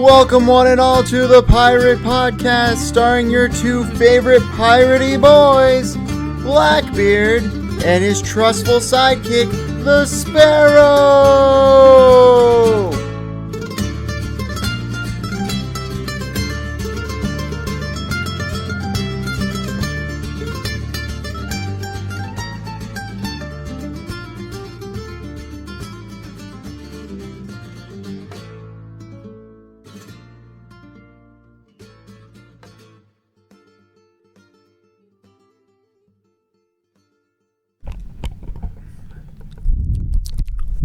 Welcome one and all to the Pirate Podcast, starring your two favorite piratey boys, Blackbeard and his trustful sidekick, the Sparrow!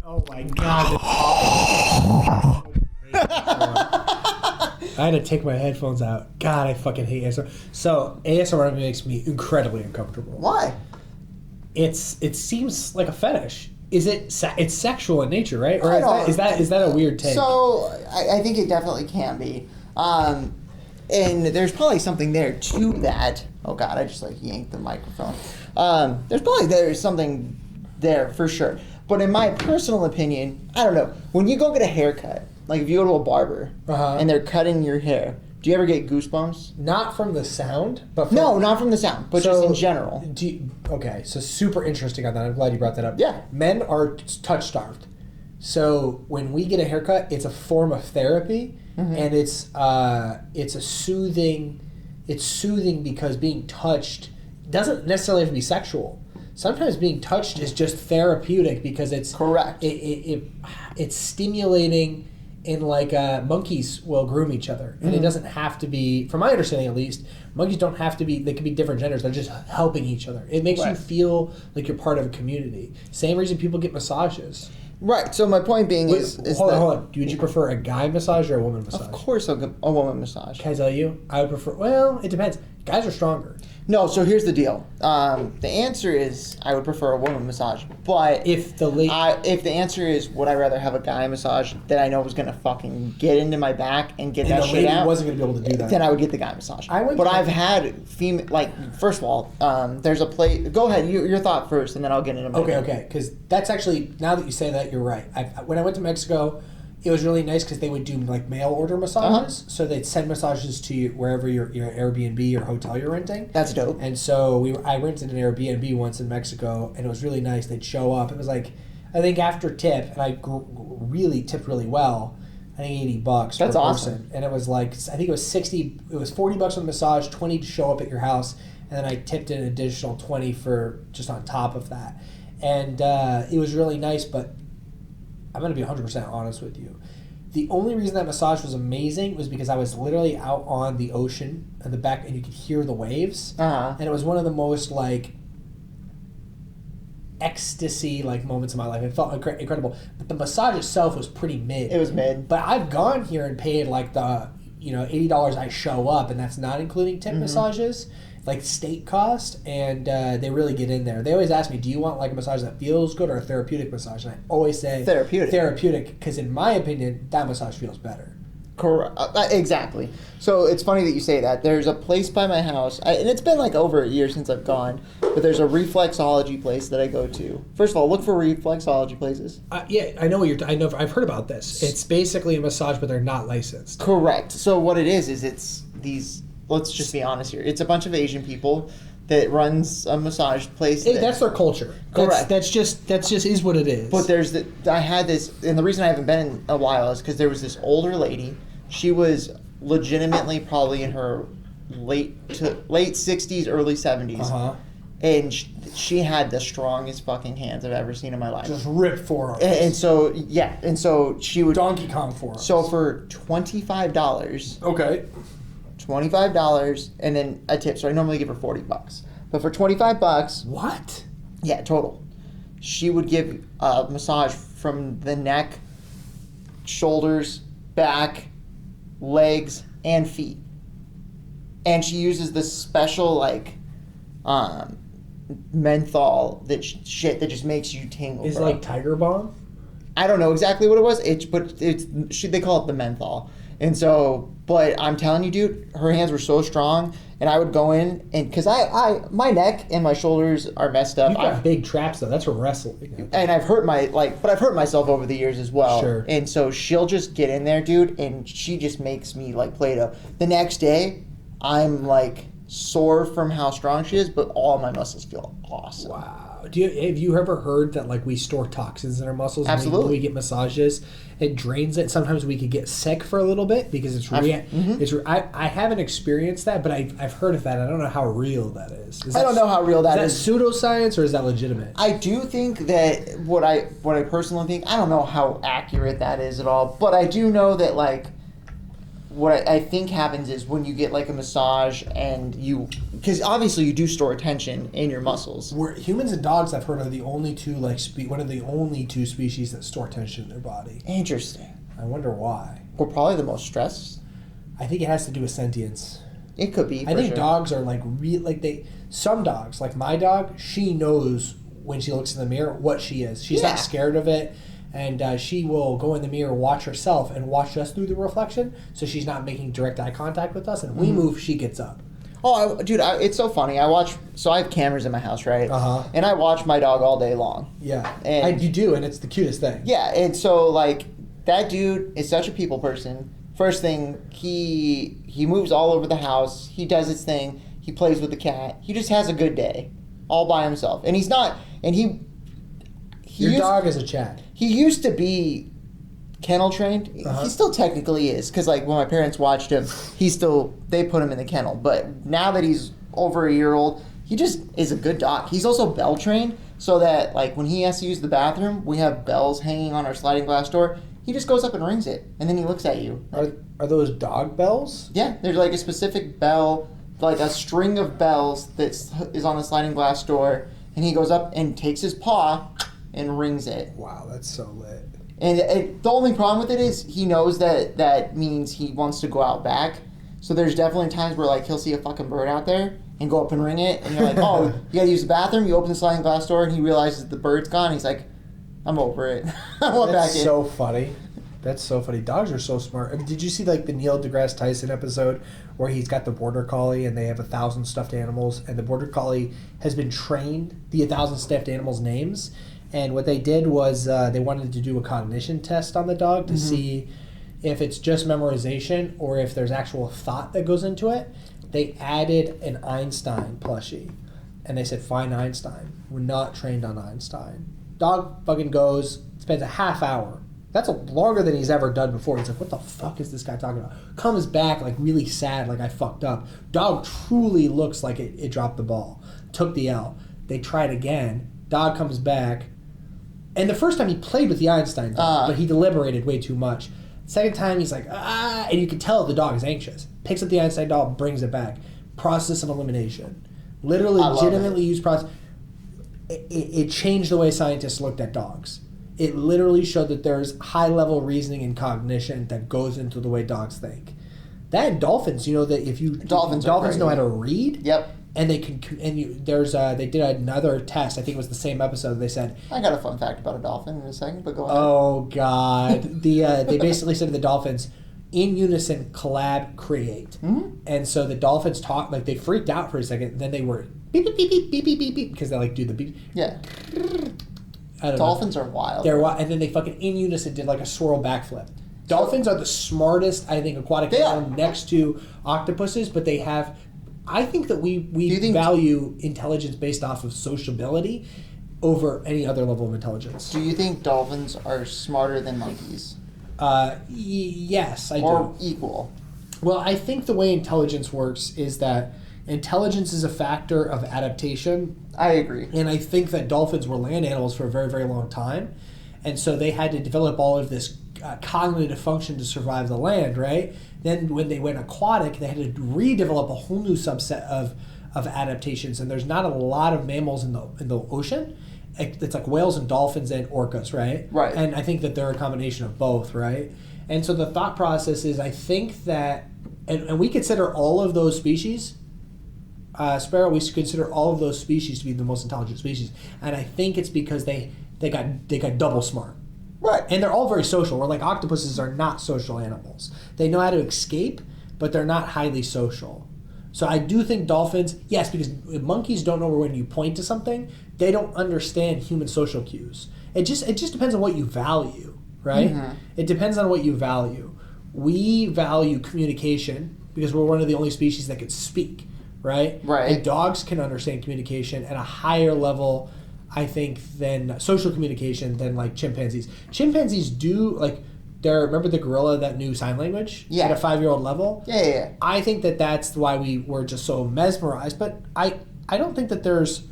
Oh my god. I had to take my headphones out. God, I fucking hate ASMR. So, ASMR makes me incredibly uncomfortable. Why? It seems like a fetish. It's sexual in nature, right? Or is that a weird take? So, I think it definitely can be. And there's probably something there to that. Oh god, I just yanked the microphone. There's something there for sure. But in my personal opinion, I don't know. When you go get a haircut, like if you go to a barber and they're cutting your hair, do you ever get goosebumps? Not from the sound, but no, not from the sound, but just in general. Okay, so super interesting on that. I'm glad you brought that up. Yeah. Men are touch starved. So when we get a haircut, it's a form of therapy, and it's soothing because being touched doesn't necessarily have to be sexual. Sometimes being touched is just therapeutic because it's correct. It's stimulating, in monkeys will groom each other, and it doesn't have to be. From my understanding, at least, monkeys don't have to be. They can be different genders. They're just helping each other. It makes you feel like you're part of a community. Same reason people get massages. Right. So my point being hold on. Would you prefer a guy massage or a woman massage? Of course, a woman massage. Can I tell you? I would prefer. Well, it depends. Guys are stronger. No, so here's the deal. The answer is I would prefer a woman massage, but if the answer is would I rather have a guy massage that I know was gonna fucking get into my back and get that shit out, wasn't gonna be able to do that, then I would get the guy massage. I've had female first of all, there's a place. Go ahead, your thought first, and then I'll get into my. Okay, because that's actually now that you say that, you're right. When I went to Mexico, it was really nice because they would do mail order massages. So they'd send massages to you wherever your Airbnb or hotel you're renting. That's dope. And so I rented an Airbnb once in Mexico, and it was really nice. They'd show up. It was I think after tip, and I really tipped really well. I think $80 That's per awesome. person, and it was I think it was $60. It was $40 on the massage, $20 to show up at your house, and then I tipped an additional $20 for just on top of that. And it was really nice, but I'm going to be 100% honest with you. The only reason that massage was amazing was because I was literally out on the ocean in the back, and you could hear the waves. And it was one of the most ecstasy moments of my life. It felt incredible. But the massage itself was pretty mid. It was mid. But I've gone here and paid the $80 I show up, and that's not including tip massages. State cost, and they really get in there. They always ask me, do you want a massage that feels good or a therapeutic massage? And I always say therapeutic, because in my opinion, that massage feels better. Correct. Exactly. So it's funny that you say that. There's a place by my house, and it's been over a year since I've gone, but there's a reflexology place that I go to. First of all, look for reflexology places. Yeah, I know I've heard about this. It's basically a massage, but they're not licensed. Correct. So what it is it's these. Let's just be honest here. It's a bunch of Asian people that runs a massage place. That's their culture. Correct. That's just is what it is. But I had this, and the reason I haven't been in a while is because there was this older lady. She was legitimately probably in her late 60s, early 70s. And she had the strongest fucking hands I've ever seen in my life. Just ripped forearms. And so she would Donkey Kong forearms. So for $25. Okay. $25 and then a tip. So I normally give her $40. But for $25, what? Yeah, total. She would give a massage from the neck, shoulders, back, legs, and feet. And she uses this special menthol that just makes you tingle. Is it Tiger Balm? I don't know exactly what it was. They call it the menthol. And so, but I'm telling you, dude, her hands were so strong, and I would go in, and because my neck and my shoulders are messed up. You've got big traps though. That's for wrestling. And I've hurt but I've hurt myself over the years as well. Sure. And so she'll just get in there, dude, and she just makes me like Play-Doh. The next day, I'm like sore from how strong she is, but all my muscles feel awesome. Wow. Have you ever heard that like we store toxins in our muscles? Absolutely. When we get massages, it drains it. Sometimes we could get sick for a little bit because it's I haven't experienced that, but I've heard of that. I don't know how real that is. I don't know how real that is. Is that pseudoscience or is that legitimate? I do think that what I personally think, I don't know how accurate that is at all, but I do know that like what I think happens is when you get like a massage and because obviously you do store tension in your muscles. Humans and dogs, I've heard, are the only two one of the only two species that store tension in their body. Interesting. I wonder why. We're probably the most stressed. I think it has to do with sentience. It could be. I think dogs are like some dogs, like my dog, she knows when she looks in the mirror what she is. She's not scared of it. And she will go in the mirror, watch herself, and watch us through the reflection. So she's not making direct eye contact with us. And we move, she gets up. Oh, dude, it's so funny. I have cameras in my house, right? Uh-huh. And I watch my dog all day long. Yeah. And you do, and it's the cutest thing. Yeah, and so, like, that dude is such a people person. First thing, he moves all over the house. He does his thing. He plays with the cat. He just has a good day all by himself. And he's not, and Your dog is a Chad. He used to be kennel trained. Uh-huh. He still technically is, because like when my parents watched him, they put him in the kennel. But now that he's over a year old, he just is a good dog. He's also bell trained, so that like when he has to use the bathroom, we have bells hanging on our sliding glass door. He just goes up and rings it, and then he looks at you. Are those dog bells? Yeah, there's like a specific bell, like a string of bells that is on the sliding glass door, and he goes up and takes his paw and rings it. Wow, that's so lit. And the only problem with it is he knows that means he wants to go out back. So there's definitely times where like he'll see a fucking bird out there and go up and ring it, and you're like, oh, you gotta use the bathroom. You open the sliding glass door, and he realizes the bird's gone. He's like, I'm over it. I want back in. That's so funny. That's so funny. Dogs are so smart. I mean, did you see like the Neil deGrasse Tyson episode where he's got the border collie and they have 1,000 stuffed animals, and the border collie has been trained the 1,000 stuffed animals' names. And what they did was they wanted to do a cognition test on the dog to see if it's just memorization or if there's actual thought that goes into it. They added an Einstein plushie. And they said, find Einstein. We're not trained on Einstein. Dog fucking goes, spends a half hour. That's longer than he's ever done before. He's like, what the fuck is this guy talking about? Comes back like really sad, like I fucked up. Dog truly looks like it dropped the ball. Took the L. They tried again. Dog comes back. And the first time he played with the Einstein dog, but he deliberated way too much. Second time he's like, and you can tell the dog is anxious. Picks up the Einstein doll, brings it back. Process of elimination. Literally, legitimately used process. It changed the way scientists looked at dogs. It literally showed that there's high-level reasoning and cognition that goes into the way dogs think. That and dolphins, you know that if you dolphins know how to read. Yep. And they can, they did another test. I think it was the same episode. They said, I got a fun fact about a dolphin in a second, but go ahead. Oh God! They basically said to the dolphins, in unison, collab, create. Mm-hmm. And so the dolphins talk like they freaked out for a second. Then they were beep beep beep beep beep beep beep beep because they like do the beep. Yeah. Dolphins are wild. They're wild, and then they fucking in unison did like a swirl backflip. Dolphins are the smartest, I think, aquatic animal next to octopuses, but they have. I think that we value intelligence based off of sociability over any other level of intelligence. Do you think dolphins are smarter than monkeys? Yes, I do. Or equal? Well, I think the way intelligence works is that intelligence is a factor of adaptation. I agree. And I think that dolphins were land animals for a very, very long time. And so they had to develop all of this cognitive function to survive the land, right? Then when they went aquatic, they had to redevelop a whole new subset of adaptations. And there's not a lot of mammals in the ocean. It's like whales and dolphins and orcas, right? Right. And I think that they're a combination of both, right? And so the thought process is, I think that, and we consider all of those species, Sparrow, we consider all of those species to be the most intelligent species. And I think it's because they got double smart. Right. And they're all very social. Where like octopuses are not social animals. They know how to escape, but they're not highly social. So I do think dolphins, yes, because monkeys don't know when you point to something, they don't understand human social cues. It just depends on what you value, right? It depends on what you value. We value communication because we're one of the only species that could speak, right? Right. And dogs can understand communication at a higher level, I think, than social communication than like chimpanzees. Chimpanzees do like. Remember the gorilla that knew sign language at a 5-year-old level? Yeah. I think that's why we were just so mesmerized. But I don't think that there's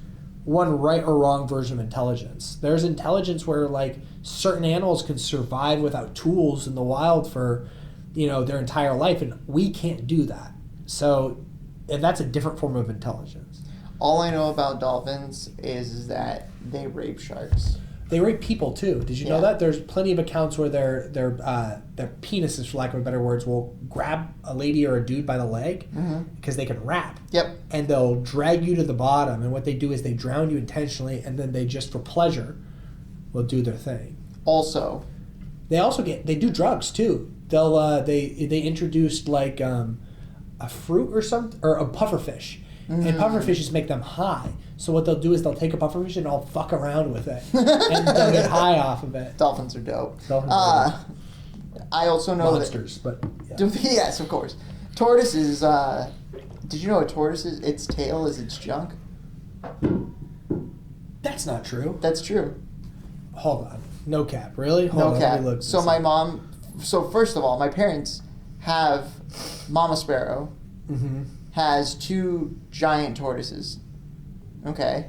one right or wrong version of intelligence. There's intelligence where like certain animals can survive without tools in the wild for, their entire life, and we can't do that. So, and that's a different form of intelligence. All I know about dolphins is that they rape sharks. They rape people too. Did you know that? There's plenty of accounts where their penises, for lack of a better words, will grab a lady or a dude by the leg because they can rap. Yep. And they'll drag you to the bottom. And what they do is they drown you intentionally, and then they just for pleasure will do their thing. Also, they do drugs too. They introduced like a fruit or something, or a pufferfish. And pufferfishes make them high. So what they'll do is they'll take a pufferfish and they'll fuck around with it. And they'll get high off of it. Dolphins are dope. I also know monsters, that... but... Yeah. Yes, of course. Tortoises, did you know a tortoise, its tail is its junk? That's not true. That's true. Hold on. No cap. Really? Hold no on, cap. So first of all, my parents have Mama Sparrow. Has 2 giant tortoises. Okay.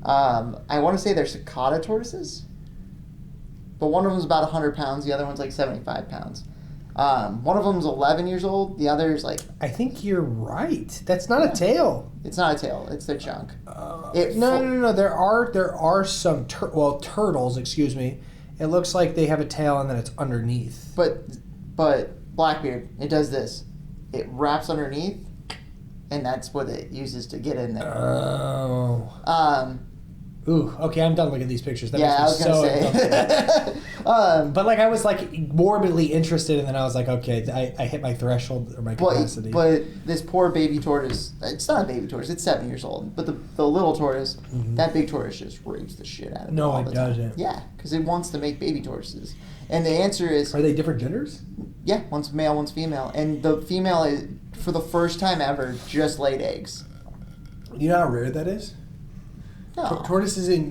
I want to say they're cicada tortoises. But one of them's about 100 pounds. The other one's like 75 pounds. One of them's 11 years old. The other's like... I think you're right. That's not a tail. It's not a tail. It's their junk. No. There are some... turtles, excuse me. It looks like they have a tail and then it's underneath. But Blackbeard, it does this. It wraps underneath, and that's what it uses to get in there. Oh. Ooh, okay, I'm done looking at these pictures. That I was makes me going to say. But like I was like morbidly interested, and then I was like, okay, I hit my threshold or my capacity. But this poor baby tortoise, it's not a baby tortoise, it's 7 years old. But the little tortoise, that big tortoise just rapes the shit out of it. No, it doesn't. Yeah, because it wants to make baby tortoises. And the answer is... Are they different genders? Yeah, one's male, one's female. And the female, is, for the first time ever, just laid eggs. You know how rare that is? No. Tortoises in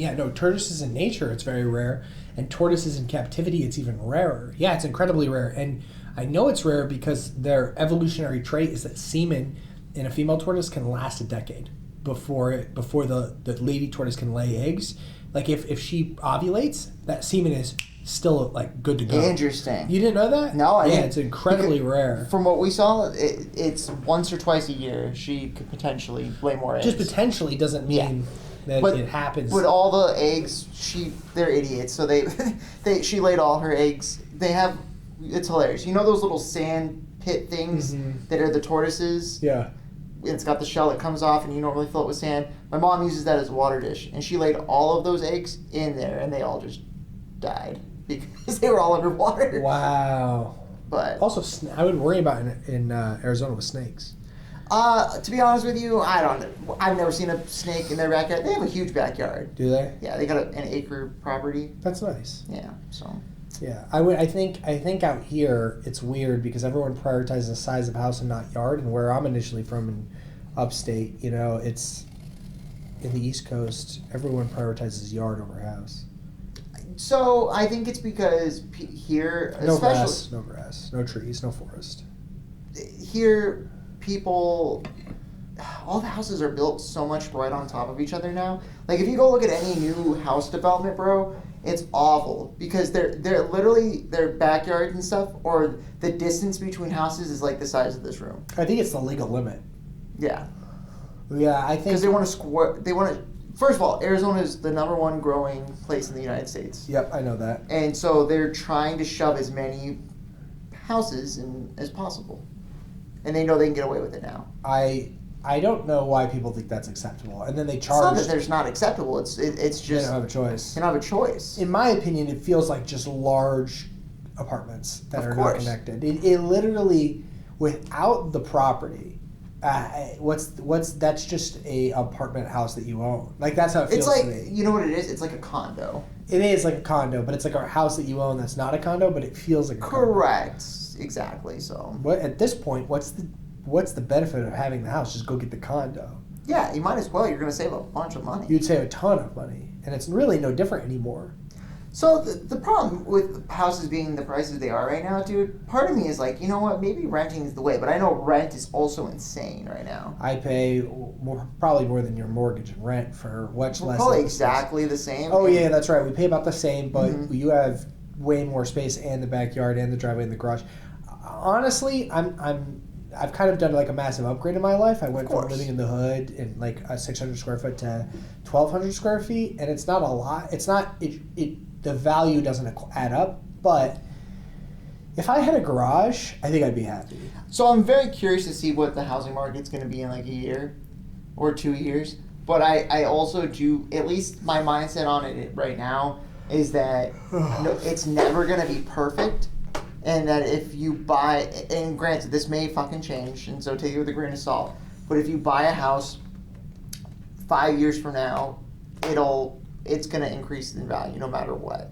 nature, it's very rare. And tortoises in captivity, it's even rarer. Yeah, it's incredibly rare. And I know it's rare because their evolutionary trait is that semen in a female tortoise can last a decade before the lady tortoise can lay eggs. Like if she ovulates, that semen is still like good to go. Interesting. You didn't know that? No, I didn't. Yeah, it's incredibly rare. From what we saw, it's once or twice a year she could potentially lay more eggs. Just potentially doesn't mean that it happens. But all the eggs, they're idiots. So she laid all her eggs. It's hilarious. You know those little sand pit things that are the tortoises? Yeah. It's got the shell that comes off, and you normally fill it with sand. My mom uses that as a water dish, and she laid all of those eggs in there, and they all just died because they were all underwater. Wow. But also, I would worry about in Arizona with snakes. To be honest with you, I don't know. I've never seen a snake in their backyard. They have a huge backyard. Do they? Yeah, they got an acre property. That's nice. Yeah, so. Yeah, I think out here it's weird because everyone prioritizes the size of house and not yard. And where I'm initially from in upstate, it's in the East Coast. Everyone prioritizes yard over house. So I think it's because here, no grass, no trees, no forest. Here, people, all the houses are built so much right on top of each other now. Like if you go look at any new house development, bro, it's awful because they're literally their backyards and stuff, or the distance between houses is like the size of this room. I think it's the legal limit. Yeah. Yeah, I think because they want to first of all, Arizona is the #1 growing place in the United States. Yep, I know that. And so they're trying to shove as many houses in as possible. And they know they can get away with it now. I don't know why people think that's acceptable. And then they charge... It's not that there's not acceptable. It's just... They don't have a choice. They don't have a choice. In my opinion, it feels like just large apartments that are not connected. It literally, without the property, That's just a apartment house that you own. Like that's how it feels It's like, to me. you know what it is? It's like a condo. It is like a condo, but it's like a house that you own that's not a condo, but it feels like a condo. Correct. Exactly. So. What at this point? What's the benefit of having the house? Just go get the condo. Yeah, you might as well. You're going to save a bunch of money. You'd save a ton of money, and it's really no different anymore. So the problem with houses being the prices they are right now, dude, part of me is like, you know what, maybe renting is the way, but I know rent is also insane right now. I pay probably more than your mortgage and rent for much less. Probably exactly the same. Oh yeah, that's right. We pay about the same, but Mm-hmm. you have way more space and the backyard and the driveway and the garage. Honestly, I've kind of done like a massive upgrade in my life. I went from living in the hood in like a 600 square foot to 1,200 square feet, and it's not a lot. It's not the value doesn't add up, but if I had a garage, I think I'd be happy. So I'm very curious to see what the housing market's going to be in like a year or 2 years. But I also do, at least my mindset on it right now is that it's never going to be perfect. And that if you buy, and granted, this may fucking change, and so take it with a grain of salt. But if you buy a house 5 years from now, it's going to increase in value no matter what.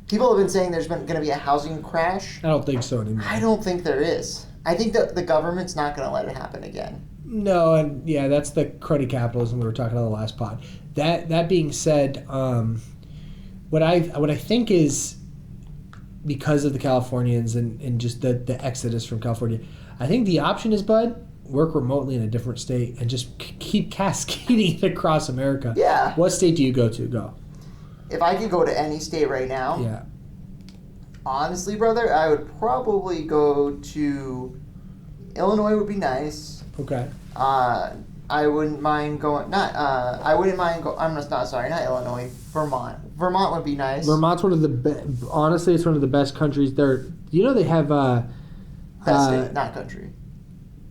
People have been saying there's going to be a housing crash. I don't think so anymore. I don't think there is. I think that the government's not going to let it happen again. No, and yeah, that's the cruddy capitalism we were talking about in the last pod. That being said, what I think is because of the Californians and just the exodus from California, I think the option is, bud, work remotely in a different state and just keep cascading it across America. Yeah. What state do you go to? Go. If I could go to any state right now, Yeah. honestly, brother, I would probably go to Illinois. Would be nice. Okay. I wouldn't mind going. I wouldn't mind go. I'm not sorry. Not Illinois. Vermont. Vermont would be nice. Vermont's one of the honestly, it's one of the best countries. There, you know, they have Best state, not country.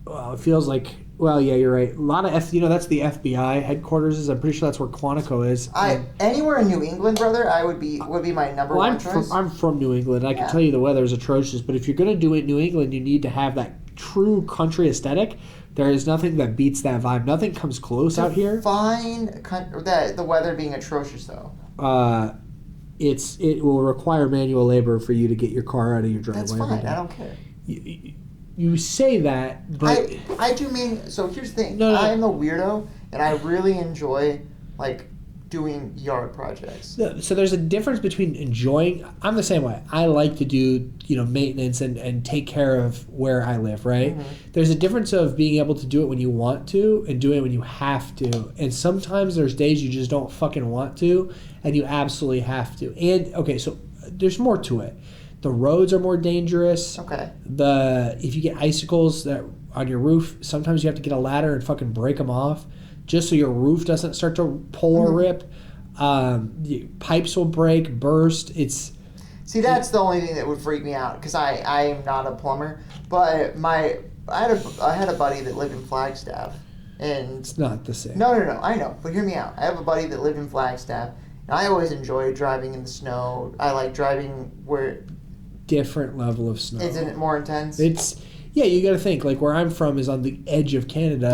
Well, it feels like. Well, yeah, you're right. A lot of that's the FBI headquarters. I'm pretty sure that's where Quantico is. Anywhere in New England, brother, would be my number one choice. I'm from New England. I can tell you the weather is atrocious. But if you're going to do it in New England, you need to have that true country aesthetic. There is nothing that beats that vibe. Nothing comes close out here. The weather being atrocious though. It will require manual labor for you to get your car out of your driveway. That's fine. I don't care. You say that, but I do mean. So here's the thing. No. I'm the weirdo, and I really enjoy like doing yard projects. So there's a difference between enjoying. I'm the same way. I like to do maintenance and take care of where I live. Right. Mm-hmm. There's a difference of being able to do it when you want to and doing it when you have to. And sometimes there's days you just don't fucking want to, and you absolutely have to. And okay, so there's more to it. The roads are more dangerous. Okay. If you get icicles that on your roof, sometimes you have to get a ladder and fucking break them off, just so your roof doesn't start to pull or rip. Pipes will break, burst. That's the only thing that would freak me out because I am not a plumber. But I had a buddy that lived in Flagstaff, and it's not the same. No, I know, but hear me out. I have a buddy that lived in Flagstaff, and I always enjoy driving in the snow. I like driving where. Different level of snow. Isn't it more intense? You got to think like where I'm from is on the edge of Canada.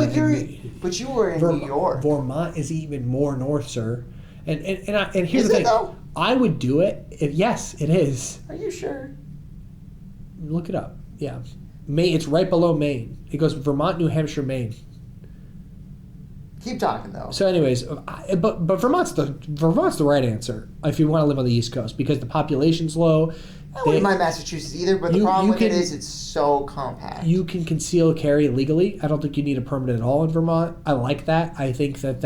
But you were in New York. Vermont is even more north, sir. And here's is the thing. It though? I would do it. Yes, it is. Are you sure? Look it up. Yeah, Maine. It's right below Maine. It goes Vermont, New Hampshire, Maine. Keep talking though. So, anyways, but Vermont's the right answer if you want to live on the East Coast because the population's low. I wouldn't mind Massachusetts either, but the problem with it is it's so compact. You can conceal carry legally. I don't think you need a permit at all in Vermont. I like that. I think that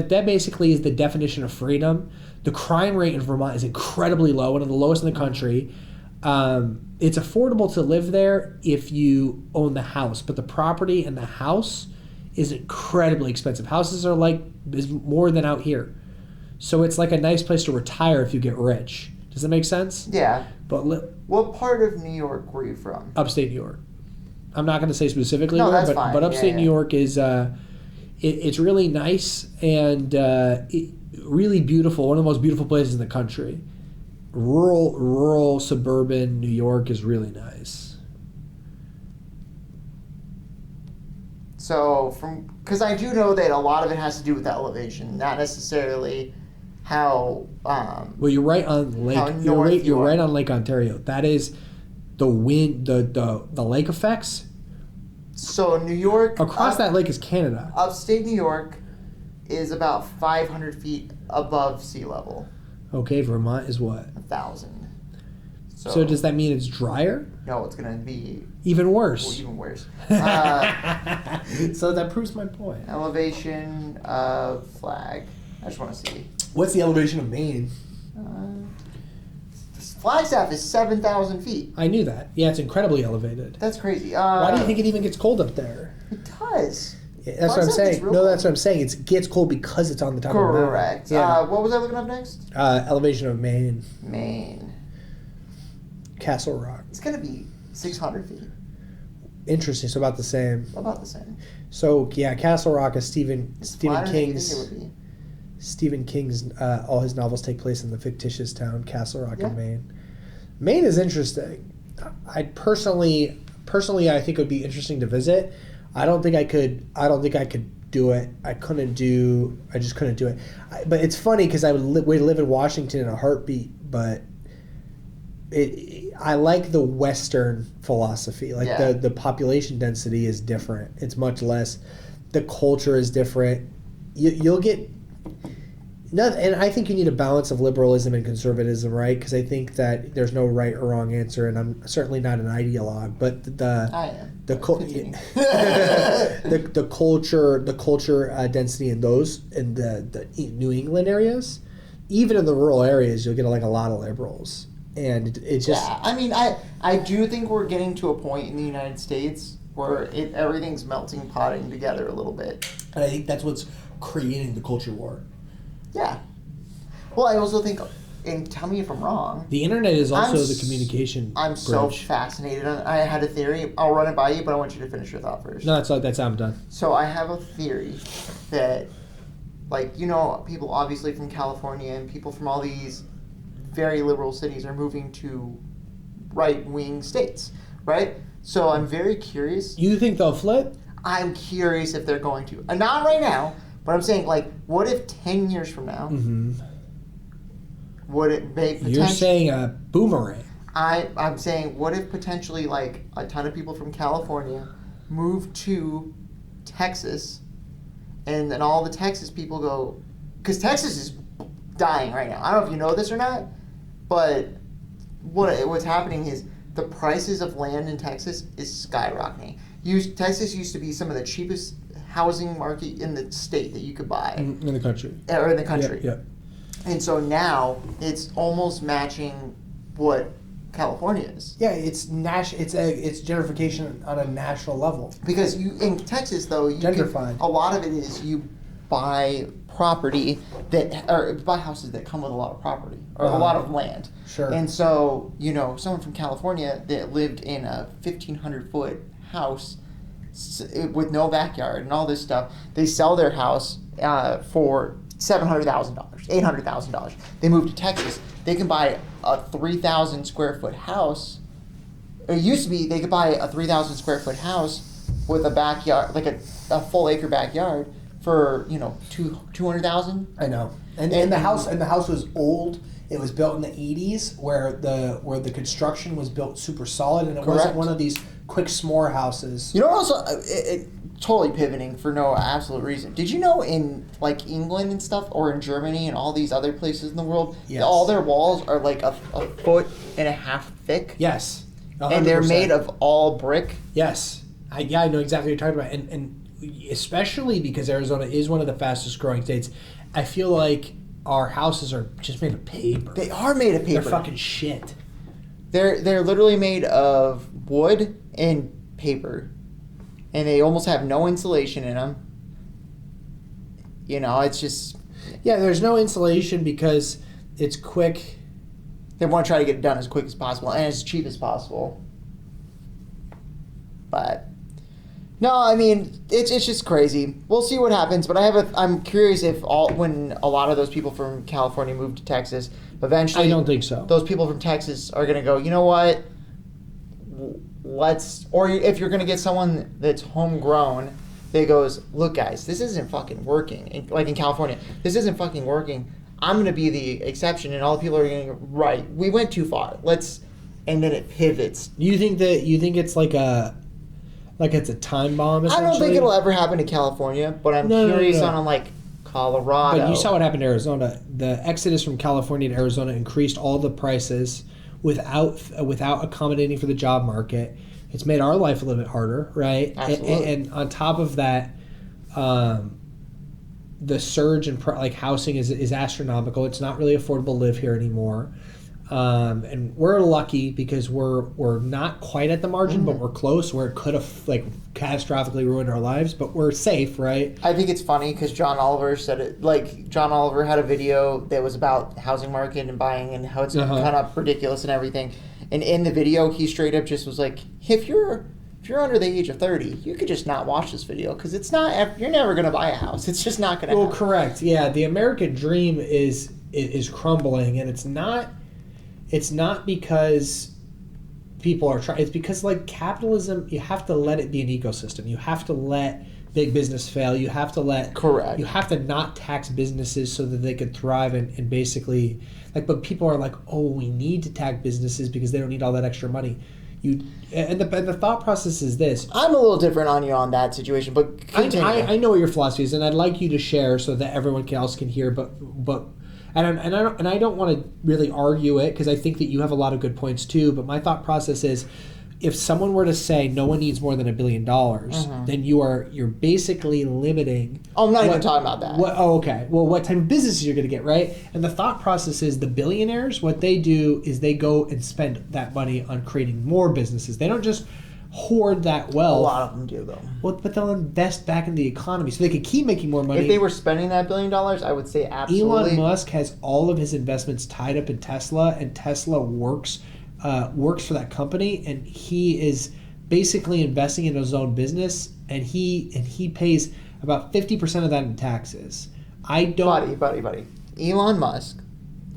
basically is the definition of freedom. The crime rate in Vermont is incredibly low, one of the lowest in the country. It's affordable to live there if you own the house, but the property and the house is incredibly expensive. Houses is more than out here. So it's like a nice place to retire if you get rich. Does that make sense? Yeah. But what part of New York were you from? Upstate New York. I'm not going to say specifically no, where, that's fine. But upstate New York is it's really nice and really beautiful. One of the most beautiful places in the country. Rural suburban New York is really nice. So because I do know that a lot of it has to do with elevation, not necessarily how. Well, you're right on Lake. You're right on Lake Ontario. That is the wind, the lake effects. So New York Across that lake is Canada. Upstate New York is about 500 feet above sea level. Okay, Vermont is what? 1,000. So does that mean it's drier? No, it's gonna be even worse. Well, even worse. So that proves my point. Elevation of flag. I just want to see. What's the elevation of Maine? Flagstaff is 7,000 feet. I knew that. Yeah, it's incredibly elevated. That's crazy. Why do you think it even gets cold up there? It does. Yeah, that's what I'm saying. No, that's what I'm saying. It gets cold because it's on the top of the mountain. Correct. Yeah. What was I looking up next? Elevation of Maine. Maine. Castle Rock. It's going to be 600 feet. Interesting. So about the same. About the same. So yeah, Castle Rock is Stephen King's. All his novels take place in the fictitious town Castle Rock in Maine. Maine is interesting. I personally, I think it would be interesting to visit. I don't think I could do it. I just couldn't do it. But it's funny because I would live in Washington in a heartbeat, but. I like the Western philosophy. Like the population density is different. It's much less. The culture is different. You'll get and I think you need a balance of liberalism and conservatism, right? Because I think that there's no right or wrong answer, and I'm certainly not an ideologue. But the culture density in the New England areas, even in the rural areas, you'll get a lot of liberals. And it just... Yeah, I mean, I do think we're getting to a point in the United States where everything's potting together a little bit. And I think that's what's creating the culture war. Yeah. Well, I also think, and tell me if I'm wrong... The internet is also the communication I'm bridge. so fascinated. I had a theory. I'll run it by you, but I want you to finish your thought first. No, that's how I'm done. So I have a theory that, people obviously from California and people from all these... very liberal cities are moving to right-wing states, right? So I'm very curious. You think they'll flip? I'm curious if they're going to. Not right now, but I'm saying, what if 10 years from now, would it make potentially... You're saying a boomerang. I'm saying, what if potentially, a ton of people from California move to Texas, and then all the Texas people go... Because Texas is dying right now. I don't know if you know this or not, but what's happening is the prices of land in Texas is skyrocketing. Texas used to be some of the cheapest housing market in the state that you could buy. In the country. Or in the country. Yeah. And so now it's almost matching what California is. Yeah, it's gentrification on a national level. Because in Texas, though, a lot of it is you buy property or buy houses that come with a lot of property or a lot of land. Sure. And so, someone from California that lived in a 1,500-foot house with no backyard and all this stuff, they sell their house for $700,000, $800,000. They move to Texas. They can buy a 3,000 square foot house. It used to be they could buy a 3,000 square foot house with a backyard, like a full acre backyard, for 200,000. I know, and the house was old. It was built in the 80s, where the construction was built super solid, and it wasn't one of these quick s'more houses. Also, totally pivoting for no absolute reason. Did you know in England and stuff, or in Germany and all these other places in the world, all their walls are a foot and a half thick? Yes, 100%. And they're made of all brick. Yes, I know exactly what you're talking about, and especially because Arizona is one of the fastest growing states. I feel like our houses are just made of paper. They are made of paper. They're fucking shit. They're literally made of wood and paper, and they almost have no insulation in them. It's just... Yeah, there's no insulation because it's quick. They want to try to get it done as quick as possible and as cheap as possible. But... No, I mean, it's just crazy. We'll see what happens, but I'm curious if when a lot of those people from California move to Texas, eventually... I don't think so. Those people from Texas are going to go, you know what, or if you're going to get someone that's homegrown that goes, look, guys, this isn't fucking working. Like in California, this isn't fucking working. I'm going to be the exception, and all the people are going to go, right, we went too far. And then it pivots. You think it's like it's a time bomb, I don't think it'll ever happen to California, but I'm curious on like Colorado. But you saw what happened to Arizona. The exodus from California to Arizona increased all the prices without accommodating for the job market. It's made our life a little bit harder, right? Absolutely. And on top of that, the surge in housing is astronomical. It's not really affordable to live here anymore. And we're lucky because we're not quite at the margin, but we're close where it could have catastrophically ruined our lives, but we're safe, right? I think it's funny because John Oliver said it. Like John Oliver had a video that was about the housing market and buying and how it's kind of ridiculous and everything. And in the video, he straight up just was like, if you're under the age of 30, you could just not watch this video because it's not. You're never going to buy a house. It's just not going to. Well, happen. Correct. Yeah, the American dream is crumbling, and it's not. It's not because people are trying. It's because capitalism, you have to let it be an ecosystem. You have to let big business fail. You have to let. Correct. You have to not tax businesses so that they could thrive and basically but people are like, oh, we need to tax businesses because they don't need all that extra money. And the thought process is this. I'm a little different on you on that situation, but I know what your philosophy is, and I'd like you to share so that everyone else can hear. But I don't want to really argue it because I think that you have a lot of good points too. But my thought process is, if someone were to say no one needs more than $1 billion, then you're basically limiting. Oh, I'm not even talking about that. Okay. Well, what type of businesses you're going to get, right? And the thought process is the billionaires, what they do is they go and spend that money on creating more businesses. They don't just hoard that wealth. A lot of them do, though. Well, but they'll invest back in the economy so they could keep making more money. If they were spending that $1 billion, I would say absolutely. Elon Musk has all of his investments tied up in Tesla, and Tesla works for that company, and he is basically investing in his own business, and he pays about 50% of that in taxes. Buddy. Elon Musk,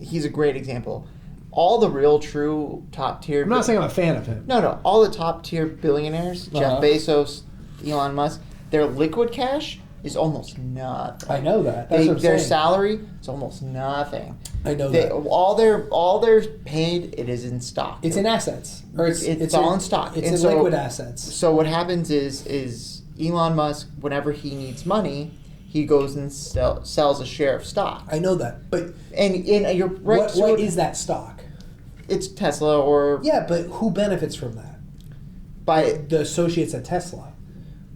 he's a great example. All the real, true, top tier. I'm not saying I'm a fan of him. No. All the top tier billionaires, Jeff Bezos, Elon Musk, their liquid cash is almost nothing. I know that. Their salary is almost nothing. I know that. All they're paid, it is in stock. It's in assets, or it's all in stock. It's in liquid assets. So what happens is Elon Musk, whenever he needs money, he goes and sells a share of stock. I know that, but you're right. What is that stock? It's Tesla or but who benefits from that? By the associates at Tesla.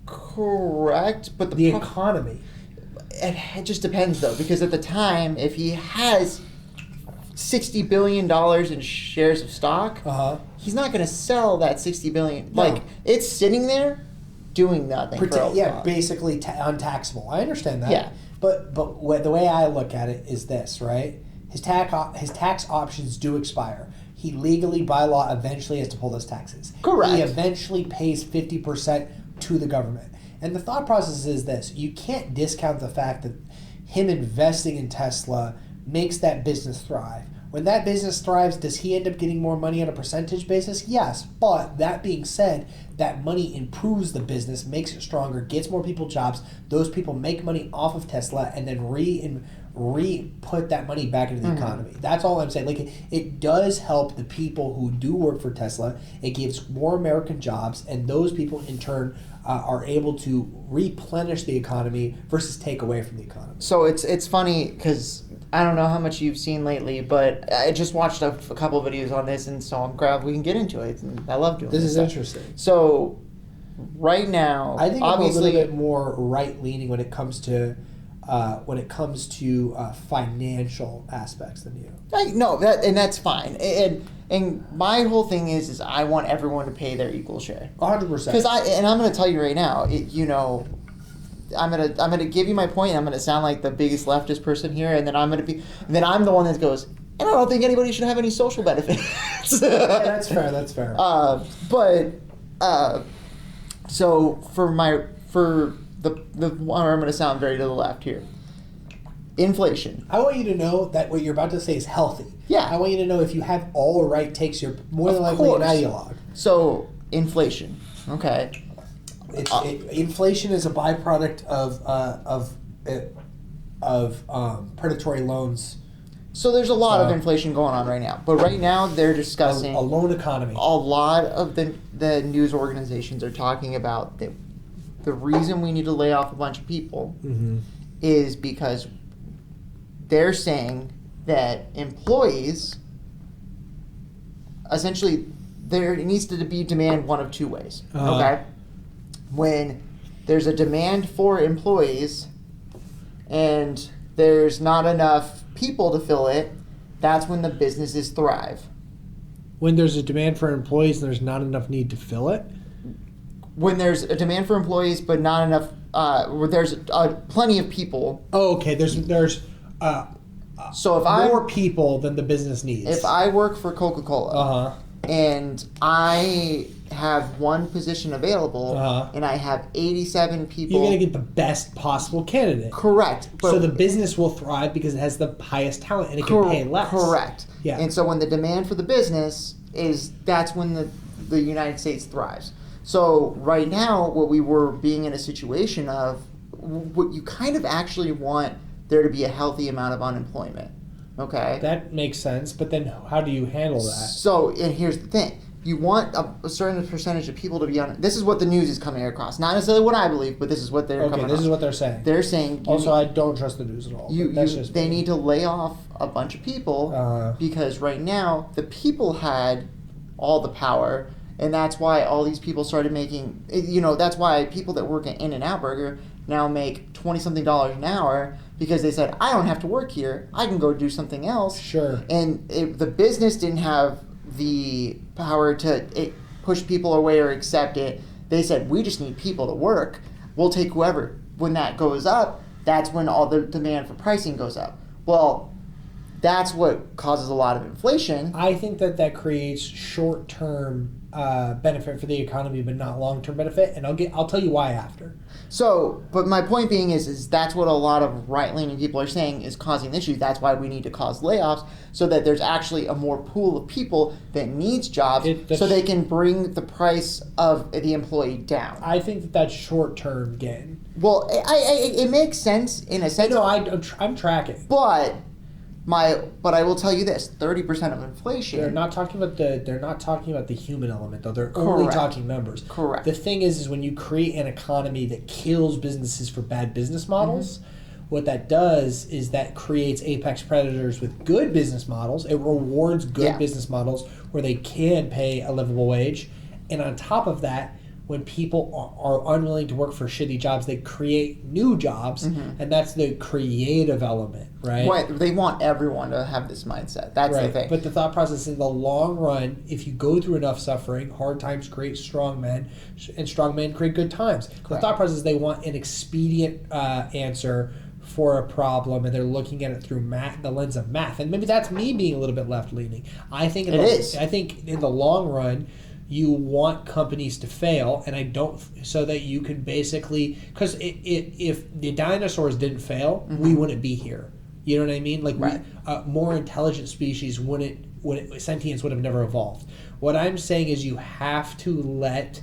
Correct, but the economy. It just depends though, because at the time, if he has $60 billion in shares of stock, he's not going to sell that $60 billion. No. Like it's sitting there, doing nothing. Basically untaxable. I understand that. Yeah, but the way I look at it is this, right? His tax options do expire. He legally, by law, eventually has to pull those taxes. Correct. He eventually pays 50% to the government. And the thought process is this. You can't discount the fact that him investing in Tesla makes that business thrive. When that business thrives, does he end up getting more money on a percentage basis? Yes. But that being said, that money improves the business, makes it stronger, gets more people jobs. Those people make money off of Tesla and then re-put that money back into the economy. That's all I'm saying. It does help the people who do work for Tesla. It gives more American jobs, and those people in turn are able to replenish the economy versus take away from the economy. So it's funny because I don't know how much you've seen lately, but I just watched a couple of videos on this, and so I'm glad we can get into it. And I love doing this. This is interesting. So right now, I think obviously, I'm a little bit more right-leaning when it comes to financial aspects than you. That's fine. And my whole thing is I want everyone to pay their equal share. 100%. Because I'm going to tell you right now, I'm gonna give you my point. I'm gonna sound like the biggest leftist person here, and then I'm the one that goes, and I don't think anybody should have any social benefits. That's fair. So for the one, I'm gonna sound very to the left here. Inflation. I want you to know that what you're about to say is healthy. Yeah. I want you to know if you have all the right takes, you're more than likely an ideologue. So inflation. Okay. Inflation is a byproduct of predatory loans. So there's a lot of inflation going on right now. But right now they're discussing a loan economy. A lot of the news organizations are talking about the reason we need to lay off a bunch of people is because they're saying that employees, essentially, there needs to be demand one of two ways. Okay? When there's a demand for employees and there's not enough people to fill it, that's when the businesses thrive. When there's a demand for employees and there's not enough need to fill it? When there's a demand for employees but not enough, where there's plenty of people. Oh, okay. There's so if more people than the business needs. If I work for Coca-Cola and I have one position available and I have 87 people, you're going to get the best possible candidate. Correct. So the business will thrive because it has the highest talent and it can pay less. Correct. Yeah. And so when the demand for the business that's when the United States thrives. So right now, what we were being in a situation of, what you kind of actually want there to be a healthy amount of unemployment. Okay? That makes sense, but then how do you handle that? So, and here's the thing. You want a certain percentage of people to be on. This is what the news is coming across. Not necessarily what I believe, but this is what they're coming across. Okay, this is what they're saying. They're saying... Also, I don't trust the news at all. They need to lay off a bunch of people because right now, the people had all the power, and that's why all these people started making... that's why people that work at In-N-Out Burger now make $20-something an hour because they said, I don't have to work here. I can go do something else. Sure. And the business didn't have the power to push people away or accept it. They said, we just need people to work. We'll take whoever. When that goes up, that's when all the demand for pricing goes up. Well, that's what causes a lot of inflation. I think that creates short-term benefit for the economy, but not long-term benefit, and I'll tell you why after. So, but my point being is that's what a lot of right-leaning people are saying is causing the issue. That's why we need to cause layoffs, so that there's actually a more pool of people that needs jobs, so they can bring the price of the employee down. I think that's short-term gain. Well, it makes sense in a sense. No, I'm tracking. But I will tell you this: 30% of inflation. They're not talking about the human element though. They're only talking numbers. Correct. The thing is when you create an economy that kills businesses for bad business models, what that does is that creates apex predators with good business models. It rewards good business models where they can pay a livable wage, and on top of that, when people are unwilling to work for shitty jobs, they create new jobs, and that's the creative element, right? Right. They want everyone to have this mindset. That's the thing. But the thought process in the long run, if you go through enough suffering, hard times create strong men, and strong men create good times. Correct. The thought process is they want an expedient answer for a problem, and they're looking at it through the lens of math. And maybe that's me being a little bit left-leaning. I think in the long run, you want companies to fail, and so that you can basically, because if the dinosaurs didn't fail, we wouldn't be here. You know what I mean? Like more intelligent species sentience would have never evolved. What I'm saying is you have to let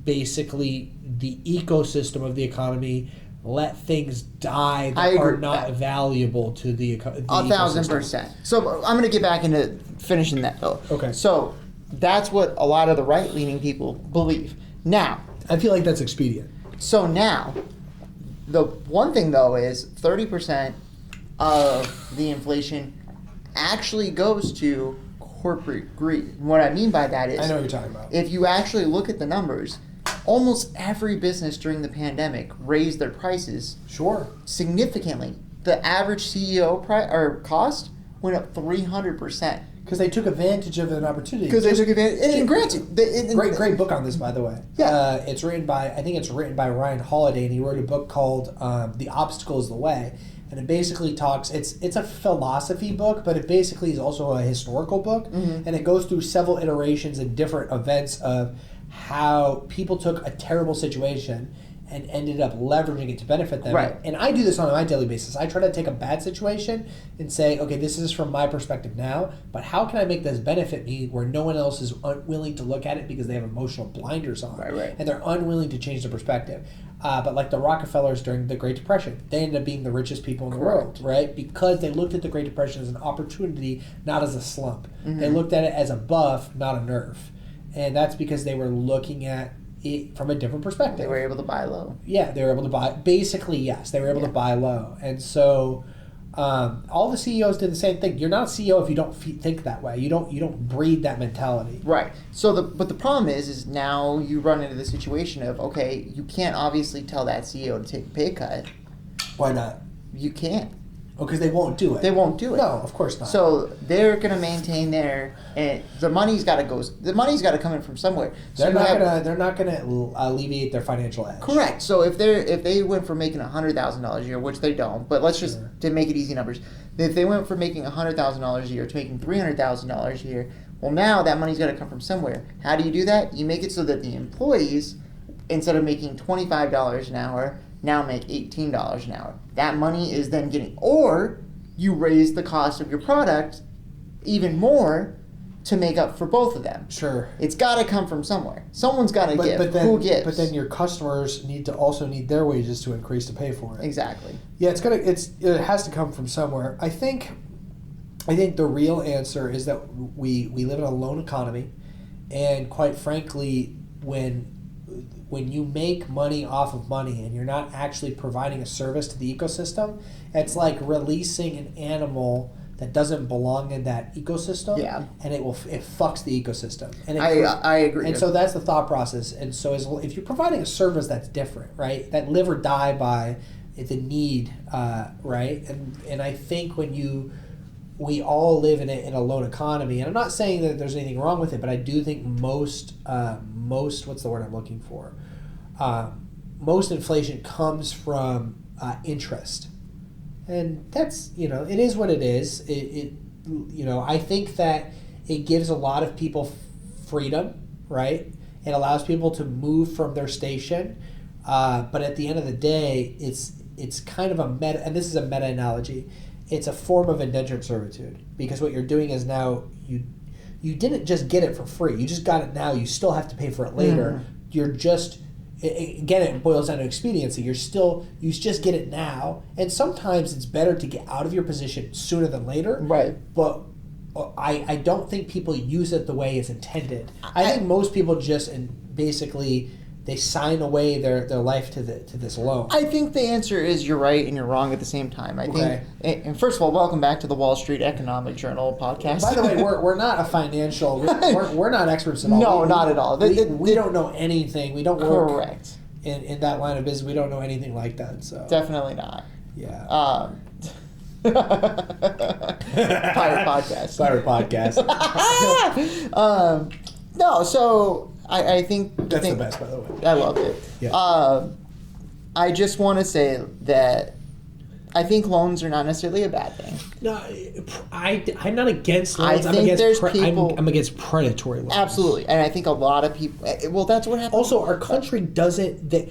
basically the ecosystem of the economy let things die that are not valuable to the ecosystem. 1,000%. So I'm going to get back into finishing that though. Okay. So that's what a lot of the right-leaning people believe. Now, I feel like that's expedient. So now, the one thing though is 30% of the inflation actually goes to corporate greed. What I mean by that is, I know what you're talking about. If you actually look at the numbers, almost every business during the pandemic raised their prices significantly. The average CEO cost went up 300%. Because they took advantage of an opportunity. Because they took advantage. And granted, great book on this, by the way. Yeah, it's written by Ryan Holiday, and he wrote a book called "The Obstacle Is the Way." And it basically talks. It's a philosophy book, but it basically is also a historical book, and it goes through several iterations and different events of how people took a terrible situation and ended up leveraging it to benefit them. Right. And I do this on my daily basis. I try to take a bad situation and say, okay, this is from my perspective now, but how can I make this benefit me where no one else is unwilling to look at it because they have emotional blinders on, Right. and they're unwilling to change their perspective. But like the Rockefellers during the Great Depression, they ended up being the richest people in the world, right? Because they looked at the Great Depression as an opportunity, not as a slump. They looked at it as a buff, not a nerf. And that's because they were looking at it from a different perspective. They were able to buy low. Yeah, they were able to buy. Basically, yes, they were able to buy low. And so all the CEOs did the same thing. You're not a CEO if you don't think that way. You don't breed that mentality. Right. So but the problem is now you run into the situation of, okay, you can't obviously tell that CEO to take a pay cut. Why not? You can't. Oh, because they won't do it. They won't do it. No, of course not. So they're going to maintain and the money's got to come in from somewhere. So they're not gonna alleviate their financial edge. Correct. So if they went from making $100,000 a year, which they don't, but let's just to make it easy numbers, if they went from making $100,000 a year to making $300,000 a year, well, now that money's got to come from somewhere. How do you do that? You make it so that the employees, instead of making $25 an hour, now make $18 an hour. That money is then or you raise the cost of your product even more to make up for both of them. Sure. It's got to come from somewhere. Someone's got to give. Who gives? But then your customers need their wages to increase to pay for it. Exactly. Yeah, it has to come from somewhere. I think the real answer is that we live in a loan economy, and quite frankly, when you make money off of money and you're not actually providing a service to the ecosystem, it's like releasing an animal that doesn't belong in that ecosystem. Yeah. And it fucks the ecosystem. And I agree. And so that's the thought process. And so if you're providing a service that's different, right, that live or die by the need, right, and I think we all live in a loan economy, and I'm not saying that there's anything wrong with it, but I do think most what's the word I'm looking for? Most inflation comes from interest, and that's it is what it is. I think that it gives a lot of people freedom, right? It allows people to move from their station, but at the end of the day, it's kind of a meta, and this is a meta analogy. It's a form of indentured servitude, because what you're doing is now you didn't just get it for free. You just got it now. You still have to pay for it later. Mm-hmm. You're just again, it boils down to expediency. You just get it now, and sometimes it's better to get out of your position sooner than later. Right. But I don't think people use it the way it's intended. I think most people just basically they sign away their life to this loan. I think the answer is you're right and you're wrong at the same time. I think, and first of all, welcome back to the Wall Street Economic Journal podcast. By the way, we're not a financial. We're not experts at all. No, not at all. We don't know anything. We don't work in that line of business. We don't know anything like that. So definitely not. Yeah. Pirate podcast. No, so. I think that's the best, by the way. I love it. Yeah. I just want to say that I think loans are not necessarily a bad thing. No, I'm not against loans. I'm against predatory loans. Absolutely, and I think a lot of people. Well, that's what happens. Also, our country doesn't. I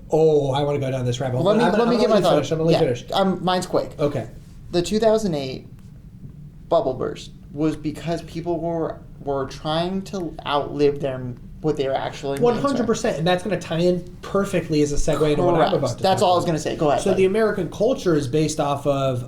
want to go down this rabbit hole. Let me get my thought. I'm going to finish. Mine's quick. Okay. The 2008 bubble burst was because people were trying to outlive what they were actually 100%, and that's going to tie in perfectly as a segue into what I'm about to That's all I was going to say. Go ahead. So the American culture is based off of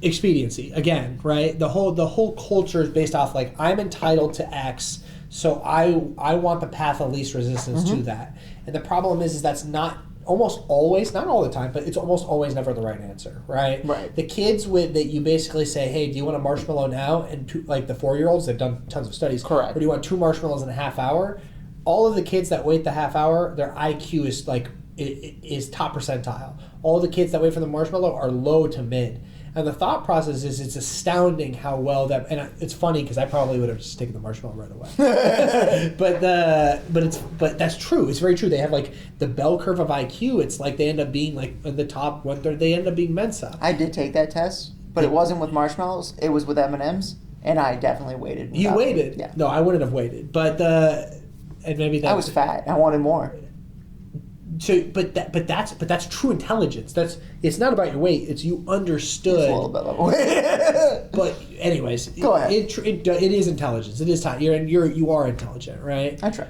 expediency again, right? The whole culture is based off like I'm entitled to X, so I want the path of least resistance to that. And the problem is that's not almost always, not all the time, but it's almost always never the right answer, right? Right. The kids that you basically say, hey, do you want a marshmallow now? And like the 4-year-olds, they've done tons of studies. Correct. Or do you want 2 marshmallows in a half hour? All of the kids that wait the half hour, their IQ is like is top percentile. All the kids that wait for the marshmallow are low to mid. And the thought process is it's astounding how well that, and it's funny because I probably would have just taken the marshmallow right away. but that's true. It's very true. They have like the bell curve of IQ. It's like they end up being like in the top 1/3. They end up being Mensa. I did take that test, but it wasn't with marshmallows. It was with M&Ms, and I definitely waited. You waited? Yeah. No, I wouldn't have waited. But and maybe that I was fat. I wanted more. So, but that's true intelligence. It's not about your weight. It's you understood. It's a little bit of weight. But anyways, Go ahead. It is intelligence. It is time. You are intelligent, right? I try.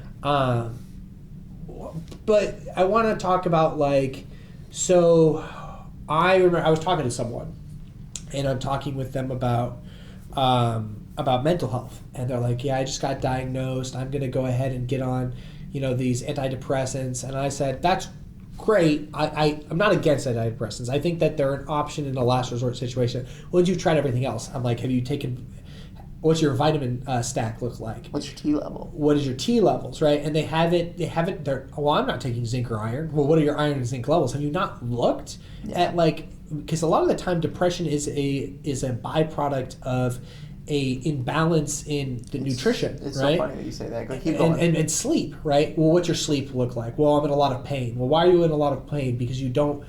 But I want to talk about so I remember I was talking to someone, and I'm talking with them about mental health, and they're like, yeah, I just got diagnosed. I'm gonna go ahead and get on these antidepressants. And I said, that's great. I'm not against antidepressants. I think that they're an option in a last resort situation. Once you've tried everything else, I'm like, what's your vitamin stack look like? What's your T level? What is your T levels, right? And they have it there. Well, I'm not taking zinc or iron. Well, what are your iron and zinc levels? Have you not looked at because a lot of the time depression is a byproduct of a imbalance in the nutrition, it's right? so funny that you say that. Go keep going. And sleep, right? Well, what's your sleep look like? Well, I'm in a lot of pain. Well, why are you in a lot of pain? Because you don't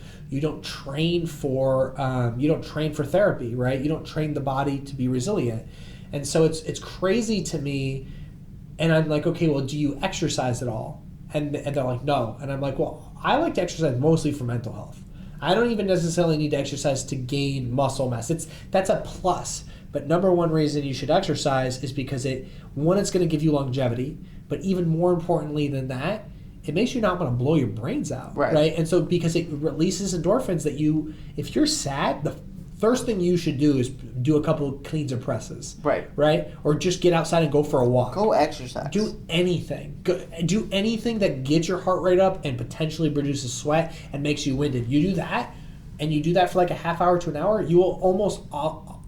train for therapy, right? You don't train the body to be resilient, and so it's crazy to me. And I'm like, okay, well, do you exercise at all? And they're like, no. And I'm like, well, I like to exercise mostly for mental health. I don't even necessarily need to exercise to gain muscle mass. That's a plus. But number one reason you should exercise is because it's going to give you longevity, but even more importantly than that, it makes you not want to blow your brains out, right? And so because it releases endorphins that if you're sad, the first thing you should do is do a couple of cleans or presses, right? Or just get outside and go for a walk. Go exercise. Do anything. Do anything that gets your heart rate up and potentially produces sweat and makes you winded. You do that, and you do that for like a half hour to an hour, you will almost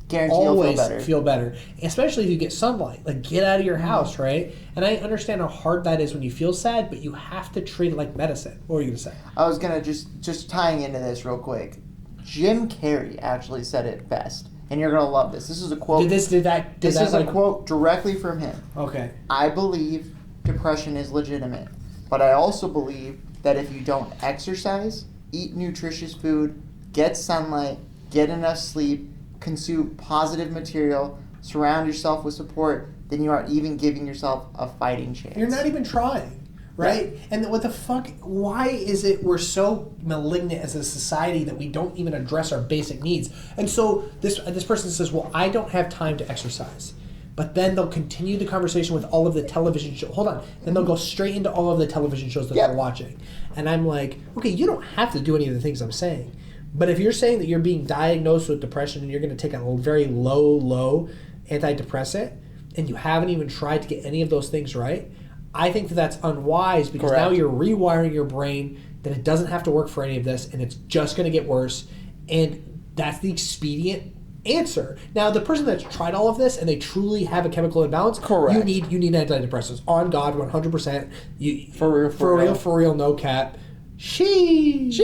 guarantee always you'll feel better, especially if you get sunlight. Like, get out of your house, right? And I understand how hard that is when you feel sad, but you have to treat it like medicine. What were you gonna say? I was gonna just tying into this real quick. Jim Carrey actually said it best, and you're gonna love this. This is a quote. This is a quote directly from him. Okay. I believe depression is legitimate, but I also believe that if you don't exercise, eat nutritious food, get sunlight, get enough sleep, consume positive material, surround yourself with support, then you aren't even giving yourself a fighting chance. You're not even trying, right? Yeah. And what the fuck, why is it we're so malignant as a society that we don't even address our basic needs? And so this person says, well, I don't have time to exercise. But then they'll continue the conversation with all of the television shows. Hold on. Then they'll go straight into all of the television shows that they're watching. And I'm like, okay, you don't have to do any of the things I'm saying. But if you're saying that you're being diagnosed with depression and you're going to take a very low antidepressant and you haven't even tried to get any of those things right, I think that that's unwise because now you're rewiring your brain that it doesn't have to work for any of this and it's just going to get worse. And that's the expedient answer. Now, the person that's tried all of this and they truly have a chemical imbalance, you need antidepressants. On God, 100%. For real, no cap. Sheesh.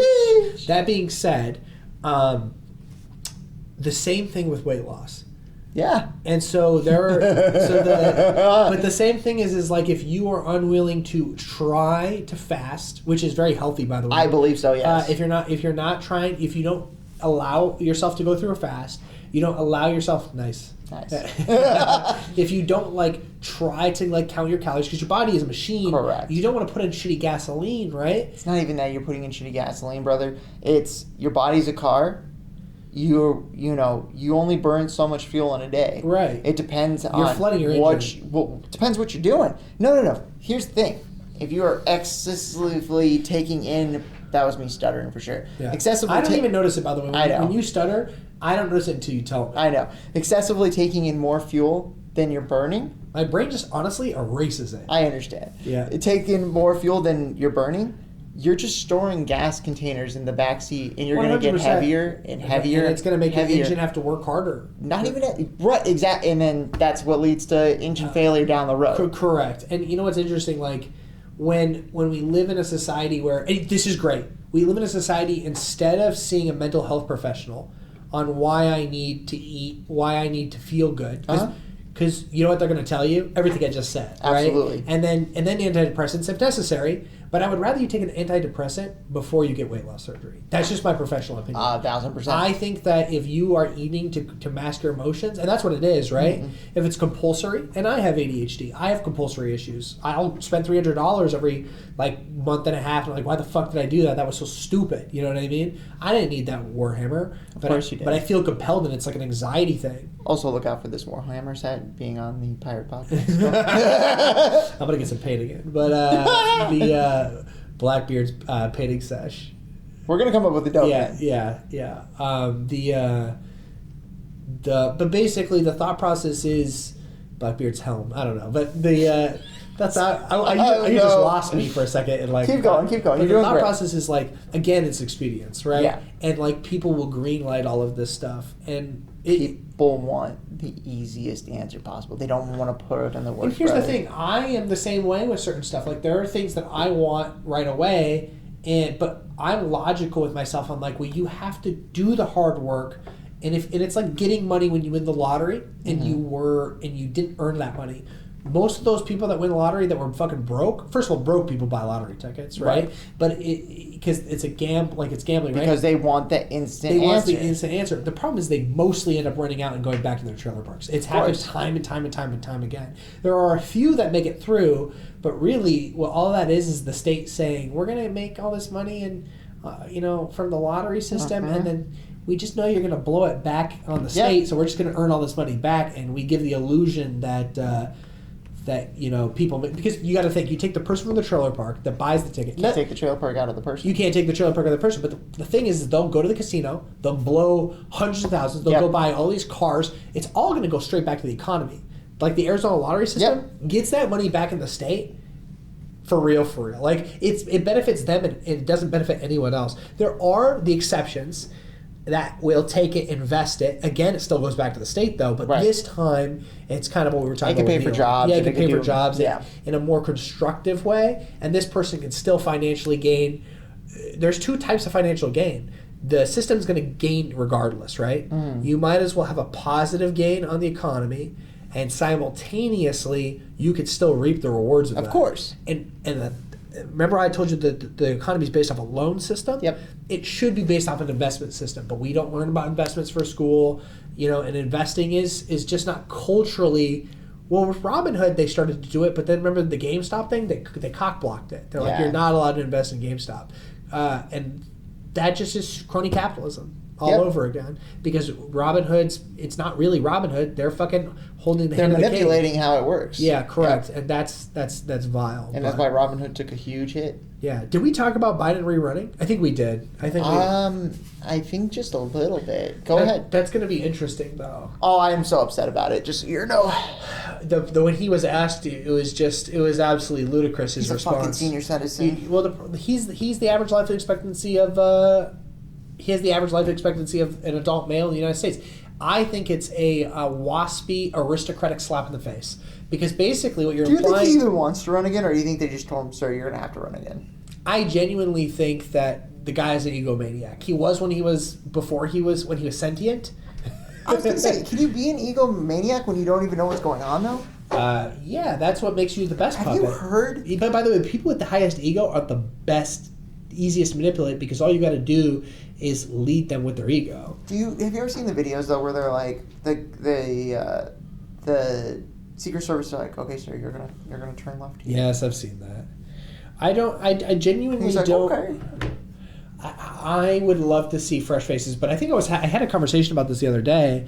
That being said, the same thing with weight loss. Yeah. And so but the same thing is like if you are unwilling to try to fast, which is very healthy, by the way. I believe so. Yes. If you're not trying, if you don't allow yourself to go through a fast, you don't allow yourself nice. If you don't try to count your calories because your body is a machine. Correct. You don't want to put in shitty gasoline, right? It's not even that you're putting in shitty gasoline, brother. It's your body's a car. You only burn so much fuel in a day. Right. It depends on you're flooding your engine. Depends what you're doing. No. Here's the thing. If you are excessively taking in, that was me stuttering for sure. Yeah. Excessively. I don't even notice it, by the way. I know. When you stutter, I don't notice it until you tell me. I know. Excessively taking in more fuel than you're burning. My brain just honestly erases it. I understand. Yeah. Taking more fuel than you're burning, you're just storing gas containers in the back seat, and you're going to get heavier and heavier. And it's going to make your engine have to work harder. Not even right, exactly. And then that's what leads to engine failure down the road. Correct. And you know what's interesting? When we live in a society where this is great, we live in a society instead of seeing a mental health professional on why I need to eat, why I need to feel good. Because you know what they're going to tell you? Everything I just said. Absolutely. Right? And then antidepressants if necessary. But I would rather you take an antidepressant before you get weight loss surgery. That's just my professional opinion. 1,000%. I think that if you are eating to mask your emotions, and that's what it is, right? Mm-hmm. If it's compulsory, and I have ADHD, I have compulsory issues. I'll spend $300 every month and a half, and I'm like, why the fuck did I do that? That was so stupid. You know what I mean? I didn't need that Warhammer. Of course you did. But I feel compelled, and it's like an anxiety thing. Also, look out for this Warhammer set being on the Pirate Podcast. I'm gonna get some paint again, but the Blackbeard's painting sesh. We're gonna come up with a dope. Yeah. But basically the thought process is Blackbeard's helm. I don't know, but the that's you just lost me for a second and keep going. But the thought process is again, it's expedience, right? Yeah. And people will greenlight all of this stuff, and people want the easiest answer possible. They don't want to put it in the work. And here's the thing: I am the same way with certain stuff. There are things that I want right away, but I'm logical with myself. I'm like, well, you have to do the hard work, and it's like getting money when you win the lottery, and you didn't earn that money. Most of those people that win the lottery that were fucking broke. First of all, broke people buy lottery tickets, right? But because it's a it's gambling, right? Because they want the instant answer. They want the instant answer. The problem is they mostly end up running out and going back to their trailer parks. It's happened time and time again. There are a few that make it through, but really, what all that is the state saying we're going to make all this money and from the lottery system, and then we just know you're going to blow it back on the state, so we're just going to earn all this money back, and we give the illusion that people, because you got to think, you take the person from the trailer park that buys the ticket. You can't take the trailer park out of the person. You can't take the trailer park out of the person, but the thing is they'll go to the casino, they'll blow hundreds of thousands, they'll go buy all these cars. It's all going to go straight back to the economy. Like the Arizona lottery system gets that money back in the state for real. It benefits them and it doesn't benefit anyone else. There are the exceptions that will take it, invest it. Again, it still goes back to the state, though. But this time, it's kind of what we were talking about. They can pay for jobs. Yeah, they can pay for jobs in a more constructive way. And this person can still financially gain. There's two types of financial gain. The system's going to gain regardless, right? You might as well have a positive gain on the economy, and simultaneously, you could still reap the rewards of that. Of course. Remember I told you that the economy is based off a loan system? Yep. It should be based off an investment system, but we don't learn about investments for school. And investing is just not culturally. Well, with Robinhood, they started to do it, but then remember the GameStop thing? They cock-blocked it. They're like, you're not allowed to invest in GameStop. And that just is crony capitalism all over again, because Robinhood's, it's not really Robinhood. They're fucking holding the hand of the king. They're manipulating how it works. Yeah, correct. And that's vile. And that's why Robinhood took a huge hit. Yeah. Did we talk about Biden rerunning? I think we did. I think just a little bit. Go ahead. That's going to be interesting, though. Oh, I am so upset about it. Just when he was asked, it was absolutely ludicrous. His response. He's a fucking senior citizen. He's the average life expectancy of. He has the average life expectancy of an adult male in the United States. I think it's a waspy, aristocratic slap in the face. Because basically what you're implying... Do you think he even wants to run again, or do you think they just told him, sir, you're going to have to run again? I genuinely think that the guy is an egomaniac. He was when he was sentient. I was going to say, can you be an egomaniac when you don't even know what's going on, though? Yeah, that's what makes you the best puppet. Have you heard... But by the way, people with the highest ego are the best, easiest to manipulate, because all you got to do is lead them with their ego. Have you ever seen the videos though where they're like the Secret Service are like, okay, sir, you're gonna turn left here. Yes, I've seen that. I genuinely don't. Okay. I would love to see fresh faces, but I think I had a conversation about this the other day.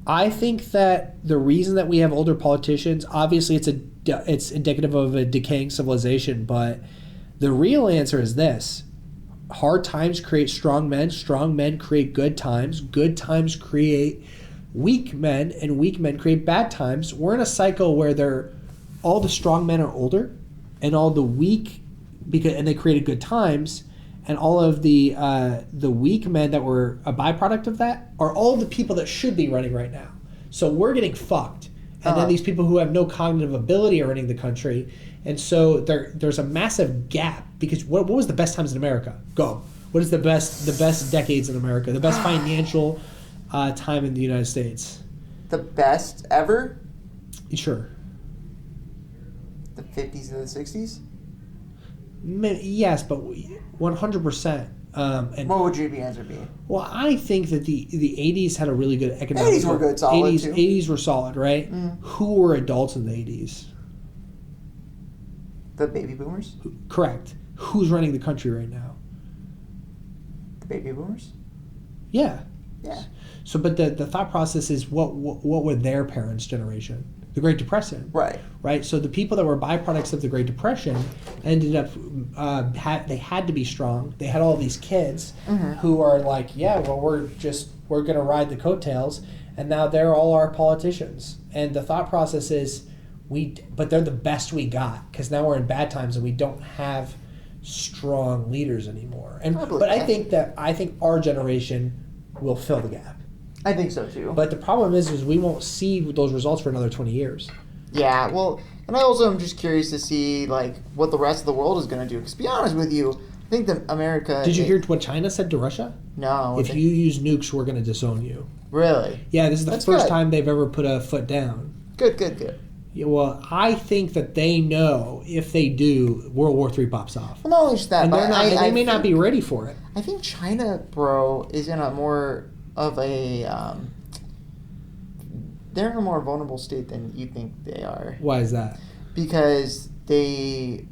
I think that the reason that we have older politicians, obviously it's indicative of a decaying civilization, but the real answer is this. Hard times create strong men create good times create weak men, and weak men create bad times. We're in a cycle where all the strong men are older, and all the weak, and they created good times, and all of the weak men that were a byproduct of that are all the people that should be running right now. So we're getting fucked. And then these people who have no cognitive ability are running the country. And so there's a massive gap, because what was the best times in America? Go. What is the best decades in America? The best financial time in the United States? The best ever? Sure. The 50s and the 60s? Yes, but 100%. And What would your answer be? well, I think that the 80s had a really good economic. 80s were good, solid 80s, too. 80s were solid, right? Mm. Who were adults in the 80s? The baby boomers? Correct. Who's running the country right now? The baby boomers? Yeah. Yeah. So, but the thought process is what were their parents' generation? The Great Depression. Right. Right. So the people that were byproducts of the Great Depression ended up they had to be strong. They had all these kids who are like, yeah, well, we're gonna ride the coattails, and now they're all our politicians. And the thought process is but they're the best we got because now we're in bad times and we don't have strong leaders anymore. And but I think our generation will fill the gap. I think so too. But the problem is we won't see those results for another 20 years. Yeah, well, and I also am just curious to see like what the rest of the world is going to do. Because to be honest with you, I think that America. Did you hear what China said to Russia? No. If you use nukes, we're going to disown you. Really? Yeah, this is the That's first good. time they've ever put a foot down. Good. Yeah, well, I think that they know if they do, World War III pops off. Well, not only just that, And but they may not be ready for it. I think China, bro, is in a more of a. They're in a more vulnerable state than you think they are. Why is that? Because they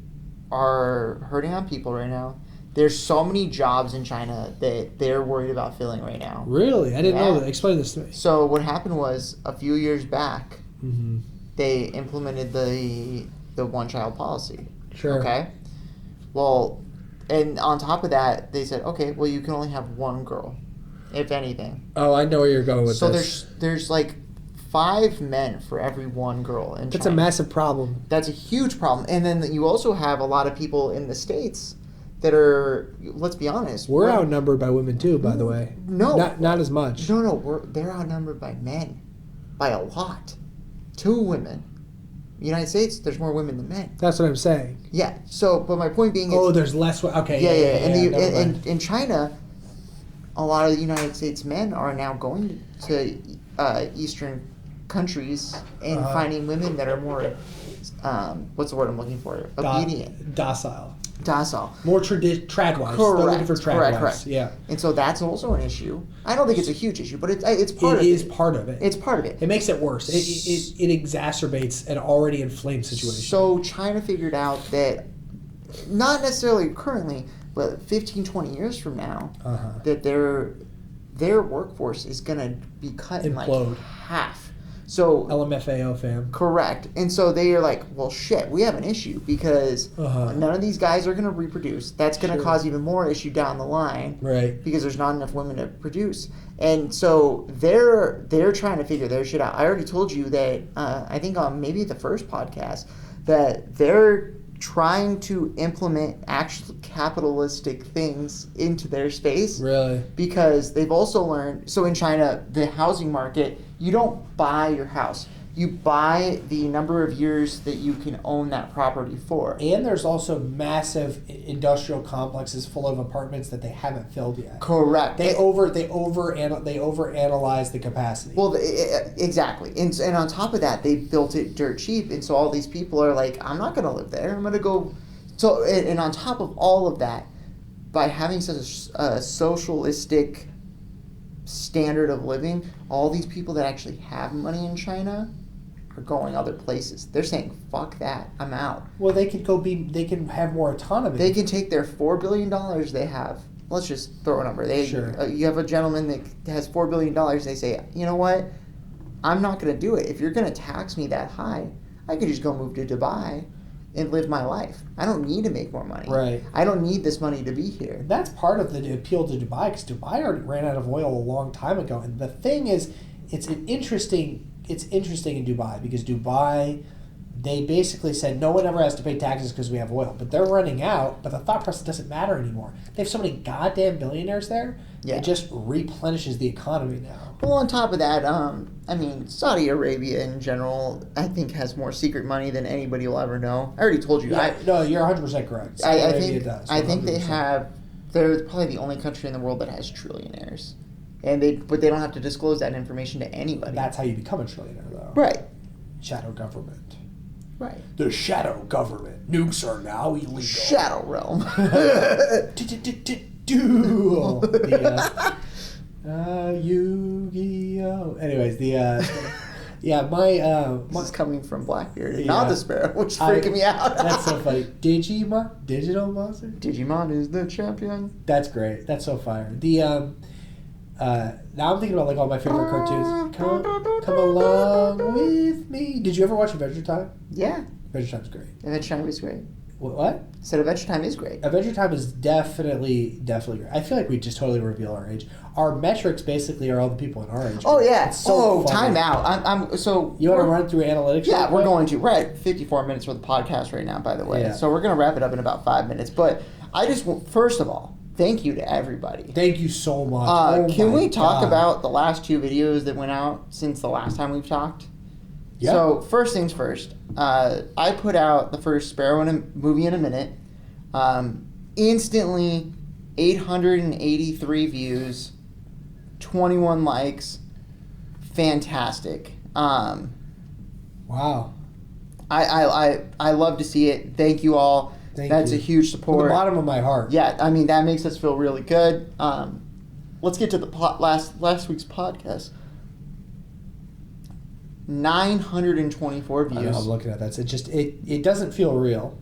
are hurting on people right now. There's so many jobs in China that they're worried about filling right now. Really? I didn't know Yeah. that. Explain this to me. So what happened was a few years back, Mm-hmm. they implemented the one-child policy. Sure. Okay. Well, and on top of that, they said, okay, well, you can only have one girl, if anything. Oh, I know where you're going with So this. there's like 5 men for every one girl in That's a China. massive problem. That's a huge problem. And then you also have a lot of people in the States that are, let's be honest. We're outnumbered by women too, by the way. No. Not as much. No, they're outnumbered by men. By a lot. 2 women. United States, there's more women than men. That's what I'm saying. Yeah. So, but my point being is... Oh, there's less... Okay. Yeah. Never mind. In China, a lot of the United States men are now going to Eastern countries and finding women that are more... what's the word I'm looking for? Obedient. Docile. More trad-wise. Correct. They're looking for trad-wise. Correct. Yeah. And so that's also an issue. I don't think it's a huge issue, but it's part of It it. is part of it. It's part of it. It makes it worse. It exacerbates an already inflamed situation. So China figured out that, not necessarily currently, but 15, 20 years from now, that their workforce is going to be cut in like Implode. half. So LMFAO, fam. correct. And so they are like, well, shit, we have an issue because none of these guys are going to reproduce. That's going to cause even more issue down the line. Right. Because there's not enough women to produce. And so they're trying to figure their shit out. I already told you that, I think on maybe the first podcast, that they're trying to implement actual capitalistic things into their space. Really? Because they've also learned, so in China, the housing market, you don't buy your house. You buy the number of years that you can own that property for. And there's also massive industrial complexes full of apartments that they haven't filled yet. Correct. They overanalyze the capacity. Well, exactly. And on top of that, they built it dirt cheap. And so all these people are like, I'm not going to live there. I'm going to go. So, and on top of all of that, by having such a socialistic standard of living, all these people that actually have money in China are going other places. They're saying, fuck that, I'm out. Well, they can have more autonomy. They can take their $4 billion they have. Let's just throw a number. You have a gentleman that has $4 billion. They say, you know what? I'm not going to do it. If you're going to tax me that high, I could just go move to Dubai and live my life. I don't need to make more money. Right. I don't need this money to be here. That's part of the appeal to Dubai, because Dubai already ran out of oil a long time ago. And the thing is, it's interesting in Dubai, because Dubai, they basically said no one ever has to pay taxes because we have oil. But they're running out, but the thought process doesn't matter anymore. They have so many goddamn billionaires there, it just replenishes the economy now. Well, on top of that, I mean, Saudi Arabia in general, I think, has more secret money than anybody will ever know. I already told you. Yeah, no, you're 100% correct. I think they have. They're probably the only country in the world that has trillionaires, but they don't have to disclose that information to anybody. That's how you become a trillionaire, though. Right. Shadow government. Right. The shadow government. Nukes are now illegal. Shadow Realm. Duel. Yu-Gi-Oh. Anyways, This is coming from Blackbeard, not the Sparrow, which is freaking me out. That's so funny. Digimon? Digital Monster? Digimon is the champion. That's great. That's so fire. Now I'm thinking about like all my favorite cartoons. Come along with me. Did you ever watch Adventure Time? Yeah. Adventure Time's great. Adventure Time is great. What? Said Adventure Time is great. Adventure Time is definitely great. I feel like we just totally reveal our age. Our metrics basically are all the people in our age. Oh yeah. So time out. I'm so. You want to run through analytics? Yeah, we're going to. We're at 54 minutes for the podcast right now, by the way. Yeah. So we're going to wrap it up in about 5 minutes. But I just, first of all, thank you to everybody. Thank you so much. Can we talk about the last 2 videos that went out since the last time we've talked? Yeah. So first things first, I put out the first Sparrow in a movie in a minute. Instantly, 883 views, 21 likes, fantastic. Wow. I love to see it. Thank you all. That's a huge support. From the bottom of my heart. Yeah, I mean that makes us feel really good. Let's get to the last week's podcast. 924 views. I know, I'm looking at that. So it doesn't feel real.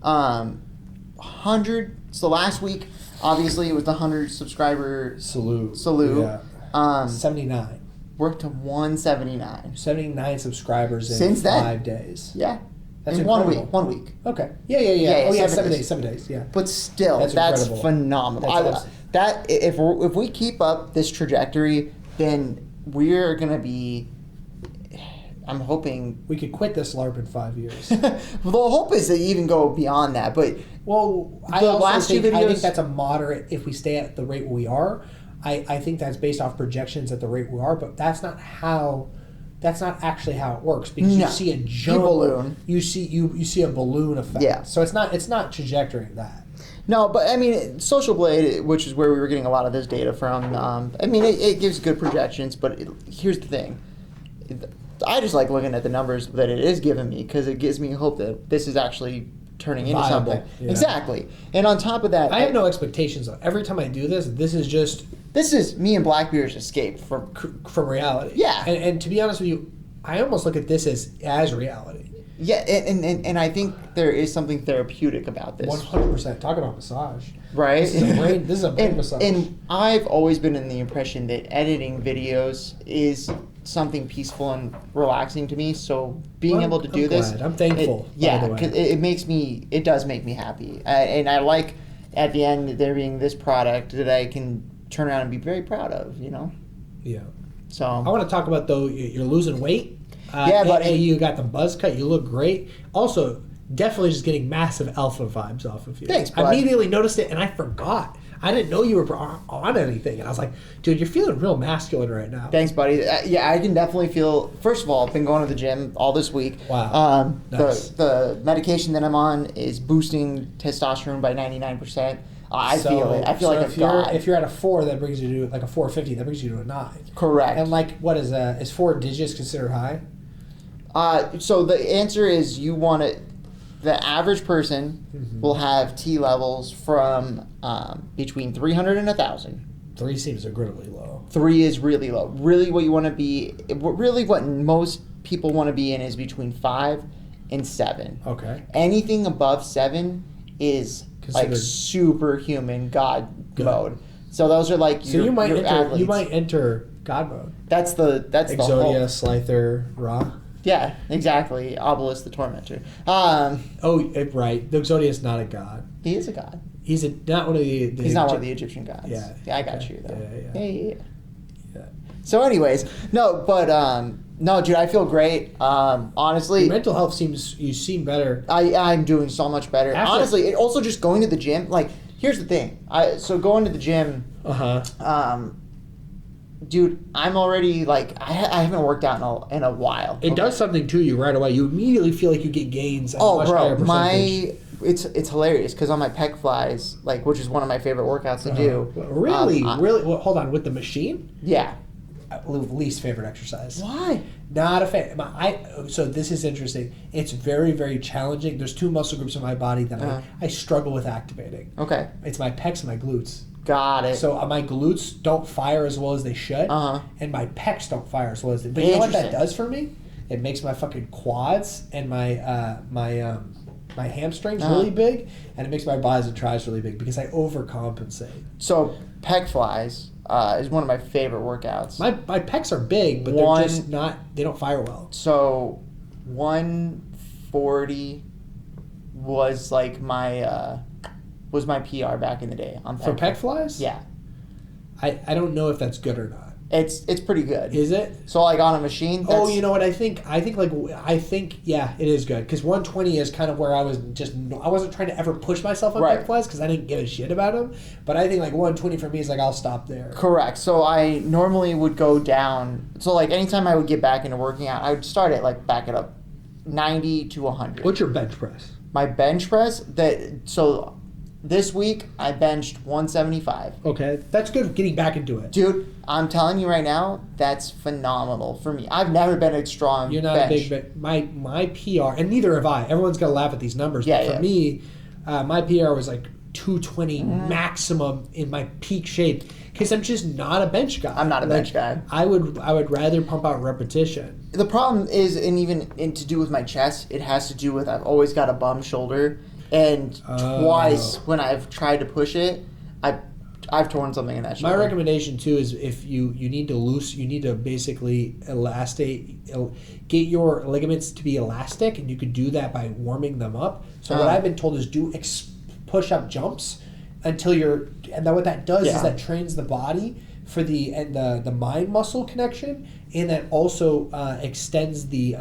100. So last week, obviously, it was the 100 subscriber salute. Yeah. 79. We're up to 179. 79 subscribers in Since then? 5 days. Yeah. That's in incredible. 1 week. Okay. Yeah. Oh yeah, 7 days. 7 days. Yeah. But still, that's incredible. phenomenal. That's that if we keep up this trajectory, then we're gonna be. I'm hoping we could quit this LARP in 5 years. Well, the hope is to even go beyond that. But I think that's a moderate. If we stay at the rate we are, I think that's based off projections at the rate we are. But that's not how. That's not actually how it works because you see a jump. Balloon. You see a balloon effect. Yeah. So it's not trajectory of that. No, but I mean, Social Blade, which is where we were getting a lot of this data from. I mean, it gives good projections, but here's the thing. I just like looking at the numbers that it is giving me because it gives me hope that this is actually turning into Viable, something. yeah. Exactly. And on top of that, I have no expectations though. Every time I do this is me and Blackbeard's escape from reality. Yeah. And to be honest with you, I almost look at this as reality. Yeah, and I think there is something therapeutic about this. 100%. Talk about massage. Right? This is a brain massage. And I've always been in the impression that editing videos is something peaceful and relaxing to me. So being able to do this, I'm thankful. Because it does make me happy, and I like at the end there being this product that I can turn around and be very proud of. Yeah. So I want to talk about though you're losing weight. Yeah, buddy. You got the buzz cut. You look great. Also, definitely just getting massive alpha vibes off of you. Thanks, bud. I immediately noticed it, and I forgot. I didn't know you were on anything, and I was like, dude, you're feeling real masculine right now. Thanks, buddy. Yeah, I can definitely feel. First of all, I've been going to the gym all this week. Wow. Nice. The medication that I'm on is boosting testosterone by 99%. I feel it. I feel like a god. If you're at a 4, that brings you to like a 450. That brings you to a 9. Correct. And like, what is 4 digits considered high? So the answer is you want it. The average person will have T levels from between 300 and 1,000. 3 seems incredibly low. 3 is really low. Really, what you want to be. Really, what most people want to be in is between 5 and 7. Okay. Anything above 7 is like superhuman god mode. So those are like so you might enter god mode. That's the Exodia, Slyther, Ra. Yeah, exactly. Obelisk the Tormentor. Right. The Exodia is not a god. He is a god. He's not one of the He's not one of the Egyptian gods. Yeah. I got you though. Yeah. So, anyways, no, dude, I feel great. Honestly, your mental health you seem better. I'm doing so much better. Honestly, it also just going to the gym. Like, here's the thing. So going to the gym. Dude, I'm already like I haven't worked out in a while. It does something to you right away. You immediately feel like you get gains. At a much higher percentage. It's hilarious because on my pec flies, like which is one of my favorite workouts to do. Really? Well, hold on, with the machine? Yeah. least favorite exercise. Why? Not a fan. So this is interesting. It's very, very challenging. There's two muscle groups in my body that I struggle with activating. Okay. It's my pecs and my glutes. Got it. So my glutes don't fire as well as they should, and my pecs don't fire as well as they. But you know what that does for me? It makes my fucking quads and my my hamstrings really big, and it makes my bis and tris really big because I overcompensate. So pec flies is one of my favorite workouts. My pecs are big, but they're just not. They don't fire well. So 140 was like my PR back in the day on For pec flies. Yeah. I don't know if that's good or not. It's pretty good. Is it? So like on a machine. Oh, you know what? I think yeah, it is good because 120 is kind of where I wasn't trying to ever push myself on pec flies because I didn't give a shit about them. But I think like 120 for me is like I'll stop there. Correct. So I normally would go down. So like anytime I would get back into working out, I would start at like back it up 90 to 100. What's your bench press? My bench press this week, I benched 175. Okay, that's good getting back into it. Dude, I'm telling you right now, that's phenomenal for me. I've never been a strong You're not bench. a big my PR, and neither have I. Everyone's going to laugh at these numbers. Yeah, but for me, my PR was like 220 maximum in my peak shape because I'm just not a bench guy. I'm not a bench guy. I would rather pump out repetition. The problem is, and even to do with my chest, it has to do with I've always got a bum shoulder. And twice when I've tried to push it, I've torn something in that shoulder. My recommendation too is if you need to basically get your ligaments to be elastic, and you could do that by warming them up. So what I've been told is do push-up jumps until and then what that does is that trains the body for the mind muscle connection, and that also extends the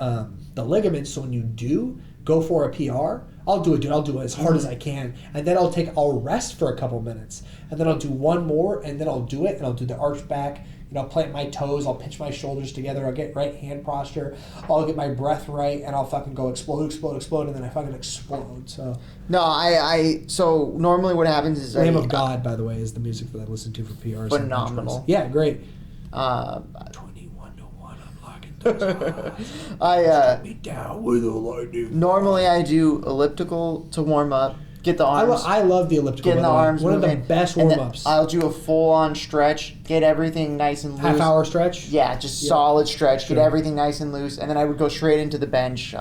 ligaments. So when you do go for a PR, I'll do it, dude. I'll do it as hard as I can. And then I'll rest for a couple minutes. And then I'll do one more, and then I'll do it, and I'll do the arch back. I'll plant my toes. I'll pinch my shoulders together. I'll get right hand posture. I'll get my breath right, and I'll fucking go explode, and then I fucking explode. So no, so normally what happens is Lamb of God, by the way, is the music that I listen to for PRs. Phenomenal. Yeah, great. 21-1, I'm locking those eyes. Me down with a lightning. Normally I do elliptical to warm up. Get the arms. I love the elliptical. Getting the arms one moving. of the best warm-ups. I'll do a full-on stretch. Get everything nice and loose. Half-hour stretch? Yeah, just solid stretch. Get everything nice and loose. And then I would go straight into the bench.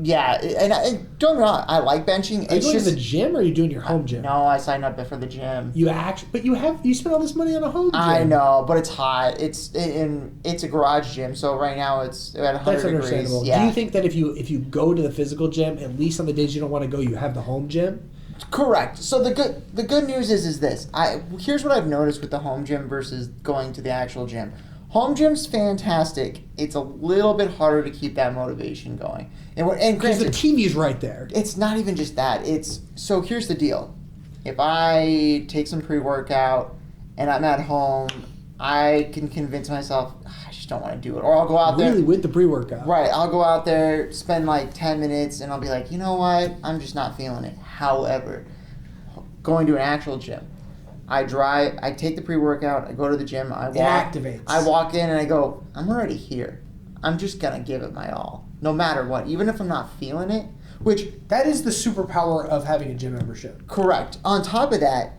Yeah, and don't get me wrong, I like benching. Are you going to the gym or are you doing your home gym? No, I signed up for the gym. But you spent all this money on a home gym. I know, but it's hot. It's a garage gym, so right now it's at 100 That's degrees. understandable. Yeah. Do you think that if you go to the physical gym, at least on the days you don't want to go, you have the home gym? Correct. So the good news is this. Here's what I've noticed with the home gym versus going to the actual gym. Home gym's fantastic. It's a little bit harder to keep that motivation going. And Because the granted, TV's right there. it's not even just that. So here's the deal. If I take some pre-workout and I'm at home, I can convince myself I just don't want to do it. Or I'll go out there. Really, with the pre-workout. Right. I'll go out there, spend like 10 minutes, and I'll be like, you know what? I'm just not feeling it. However, going to an actual gym, I take the pre-workout, I go to the gym, It activates. I walk in and I go, I'm already here. I'm just going to give it my all, no matter what, even if I'm not feeling it, which... That is the superpower of having a gym membership. Correct. On top of that,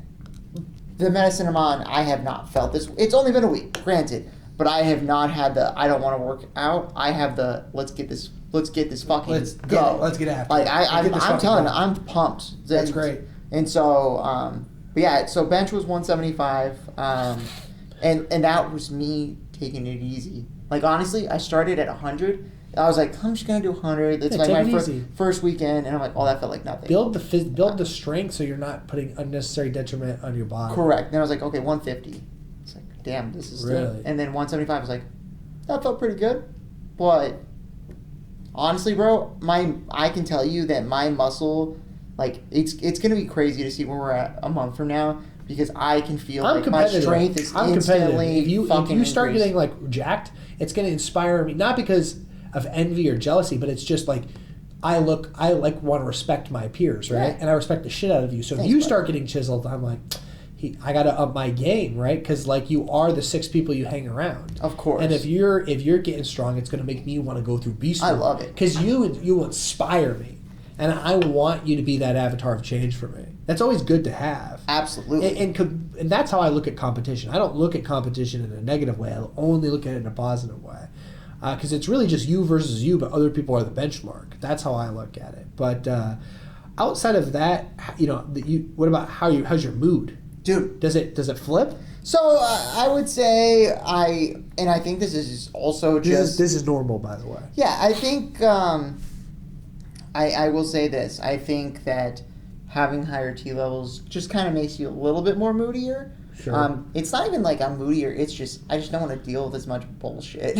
the medicine I'm on, I have not felt this. It's only been a week, granted, but I have not had the, I don't want to work out. I have the, let's get this fucking go. Let's get after Like, it. I'm telling you, I'm pumped. That's great. And so, but yeah, so bench was 175, and that was me taking it easy. Like, honestly, I started at 100. I was like, I'm just going to do 100. That's like my first weekend. And I'm like, oh, that felt like nothing. Build the strength so you're not putting unnecessary detriment on your body. Correct. Then I was like, okay, 150. It's like, damn, this is really. Good. And then 175 was like, that felt pretty good. But honestly, bro, I can tell you that my muscle, like, it's going to be crazy to see where we're at a month from now. Because I can feel like my strength is instantly if you start increased. getting like jacked, it's going to inspire me, not because of envy or jealousy, but it's just like I want to respect my peers, right? Yeah. And I respect the shit out of you. So if you start getting chiseled, I'm like, I got to up my game, right? Because like you are the 6 people you hang around. Of course. And if you're getting strong, it's going to make me want to go through beast mode. I love it. Because you inspire me, and I want you to be that avatar of change for me. That's always good to have. Absolutely. And that's how I look at competition. I don't look at competition in a negative way. I only look at it in a positive way. Because it's really just you versus you, but other people are the benchmark. That's how I look at it. But outside of that, what about how's your mood? Dude, Does it flip? so I would say I think this is also just... This is normal, by the way. Yeah, I think I will say this. I think that having higher T levels just kind of makes you a little bit more moodier. Sure. It's not even like I'm moodier. It's just I just don't want to deal with as much bullshit,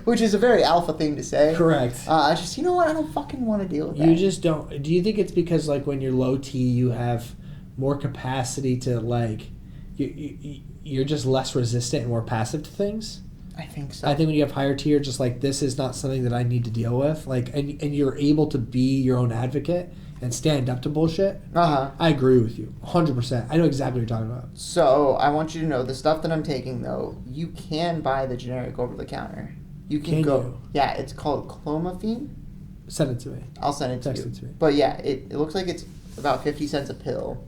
which is a very alpha thing to say. Correct. Just you know what? I don't fucking want to deal with that. You just don't. Do you think it's because like when you're low T, you have more capacity to like, you're just less resistant and more passive to things? I think so. I think when you have higher T, you're just like, this is not something that I need to deal with. Like, and you're able to be your own advocate and stand up to bullshit. I agree with you 100%. I know exactly what you're talking about. So I want you to know the stuff that I'm taking though. You can buy the generic over the counter. You can go. You? Yeah, it's called clomiphene. Send it to me. I'll send it to Text you. it to me. But yeah, it looks like it's about 50 cents a pill.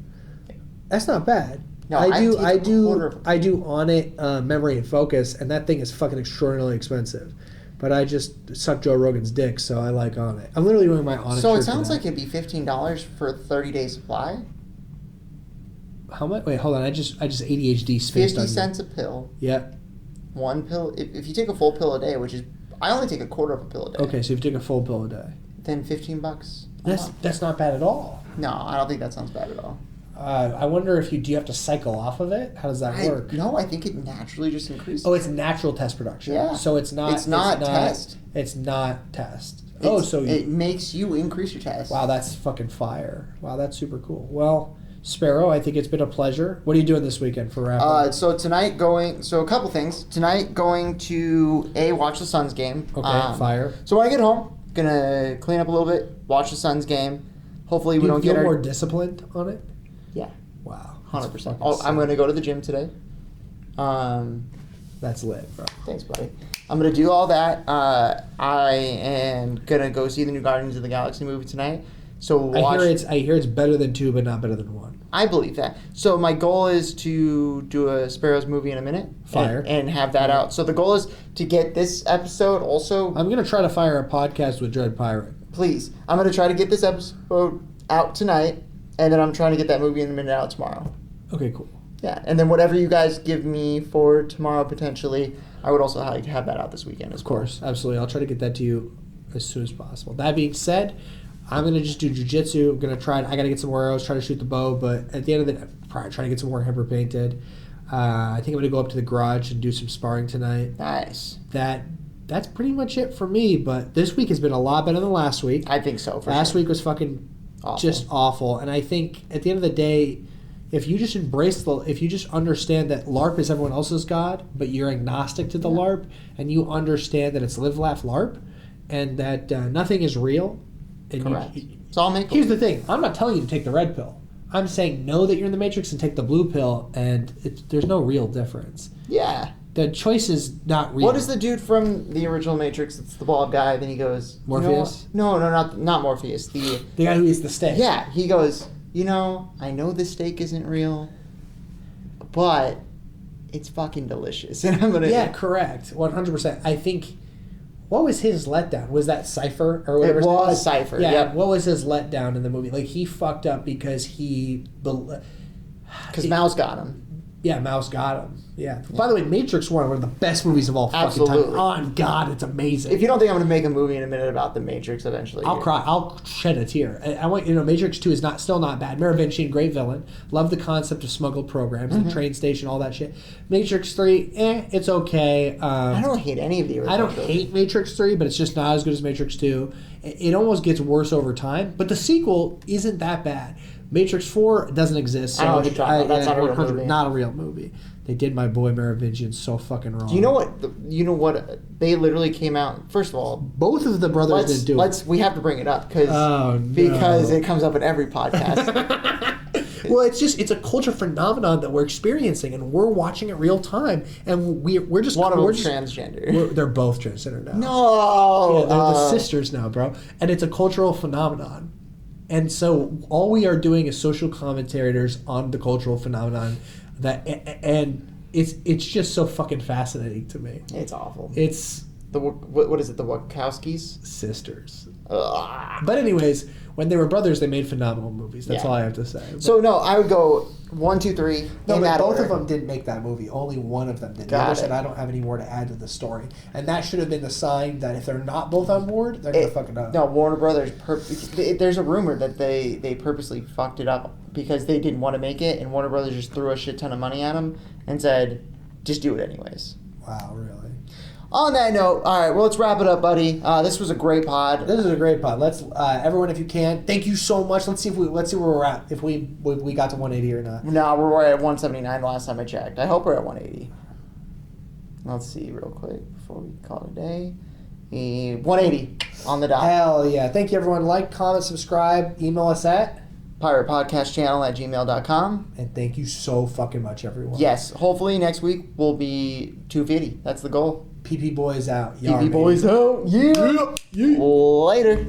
That's not bad. No, I do on it memory and focus, and that thing is fucking extraordinarily expensive. But I just suck Joe Rogan's dick, so I like on it. I'm literally doing my on it. So it sounds like it'd be $15 for a 30-day supply. How much? Wait, hold on. I just ADHD spaced 50 on cents a pill. Yeah. One pill. If you take a full pill a day, which is I only take a quarter of a pill a day. Okay, so if you take a full pill a day, then $15. that's not bad at all. No, I don't think that sounds bad at all. I wonder if do you have to cycle off of it? How does that work? No, I think it naturally just increases. Oh, it's natural test production. Yeah. So it's not. It's not test. It's not test. It makes you increase your test. Wow, that's fucking fire. Wow, that's super cool. Well, Sparrow, I think it's been a pleasure. What are you doing this weekend for wrap-up? So tonight a couple things. Tonight going to watch the Suns game. Okay, fire. So when I get home, gonna clean up a little bit, watch the Suns game. Hopefully we don't get more disciplined on it. Yeah. Wow. 100%. I'm going to go to the gym today. That's lit, bro. Thanks, buddy. I'm going to do all that. I am going to go see the new Guardians of the Galaxy movie tonight. So I hear it's better than 2, but not better than 1. I believe that. So my goal is to do a Sparrows movie in a minute. Fire. And have that out. So the goal is to get this episode also... I'm going to try to fire a podcast with Dread Pirate. Please. I'm going to try to get this episode out tonight. And then I'm trying to get that movie in a minute out tomorrow. Okay, cool. Yeah, and then whatever you guys give me for tomorrow potentially, I would also like to have that out this weekend as well. Of course, absolutely. I'll try to get that to you as soon as possible. That being said, I'm going to just do jiu-jitsu. I'm going to try. I got to get some more arrows, try to shoot the bow, but at the end of the day, try to get some more Warhammer painted. I think I'm going to go up to the garage and do some sparring tonight. Nice. That's pretty much it for me, but this week has been a lot better than last week. I think so, Last week was fucking just awful, and I think at the end of the day, if you just if you just understand that LARP is everyone else's god, but you're agnostic to the LARP, and you understand that it's live, laugh, LARP, and that nothing is real. And correct. It's all make. Here's the thing: I'm not telling you to take the red pill. I'm saying know that you're in the Matrix and take the blue pill, and there's no real difference. Yeah. The choice is not real. What is the dude from the original Matrix? It's the bald guy. Then he goes, Morpheus? No, not Morpheus. The guy who eats the steak. Yeah, he goes, I know the steak isn't real, but it's fucking delicious. And I'm gonna. Yeah, correct. 100%. I think. What was his letdown? Was that Cypher or whatever? It was Cypher. Yeah. Yep. What was his letdown in the movie? Like he fucked up because because Mouse got him. Yeah, Mouse got him. Yeah. By the way, Matrix 1, one of the best movies of all fucking time. On God, it's amazing. If you don't think I'm going to make a movie in a minute about the Matrix eventually, I'll cry. I'll shed a tear. I want Matrix 2 is still not bad. Merovingian, great villain. Love the concept of smuggled programs, the train station, all that shit. Matrix 3, it's okay. I don't hate any of the original. I don't hate Matrix 3, but it's just not as good as Matrix 2. It almost gets worse over time, but the sequel isn't that bad. Matrix 4 doesn't exist. So I know what you're talking about. That's not a real movie. Not a real movie. They did my boy Merovingian so fucking wrong. Do you know what? They literally came out. First of all, both of the brothers didn't do it. We have to bring it up because it comes up in every podcast. Well, it's a culture phenomenon that we're experiencing, and we're watching it real time, and we're just One of we're them's just, transgender. they're both transgender now. No! Yeah, they're the sisters now, bro. And it's a cultural phenomenon. And so all we are doing is social commentators on the cultural phenomenon and it's just so fucking fascinating to me. It's awful. It's what is it? The Wachowskis? sisters. Ugh. But anyways, when they were brothers, they made phenomenal movies. That's Yeah. all I have to say. So no, I would go 1, 2, 3 No, in but that both order. of them didn't make that movie. Only one of them did. The Got other it. said, I don't have any more to add to the story. And that should have been the sign that if they're not both on board, they're going to fuck it up. No, Warner Brothers. There's a rumor that they purposely fucked it up because they didn't want to make it, and Warner Brothers just threw a shit ton of money at them and said, "Just do it anyways." Wow, really? On that note, all right, well, let's wrap it up, buddy. This was a great pod. This is a great pod. Let's everyone, if you can, thank you so much. Let's see where we're at. If we got to 180 or not. No, we're at 179 the last time I checked. I hope we're at 180. Let's see real quick before we call it a day. 180 on the dot. Hell yeah! Thank you, everyone. Like, comment, subscribe. Email us at piratepodcastchannel@gmail.com. and thank you so fucking much, everyone. Yes, hopefully next week will be 250. That's the goal. PP boys out. PP boys out. Yeah. Yeah. Later.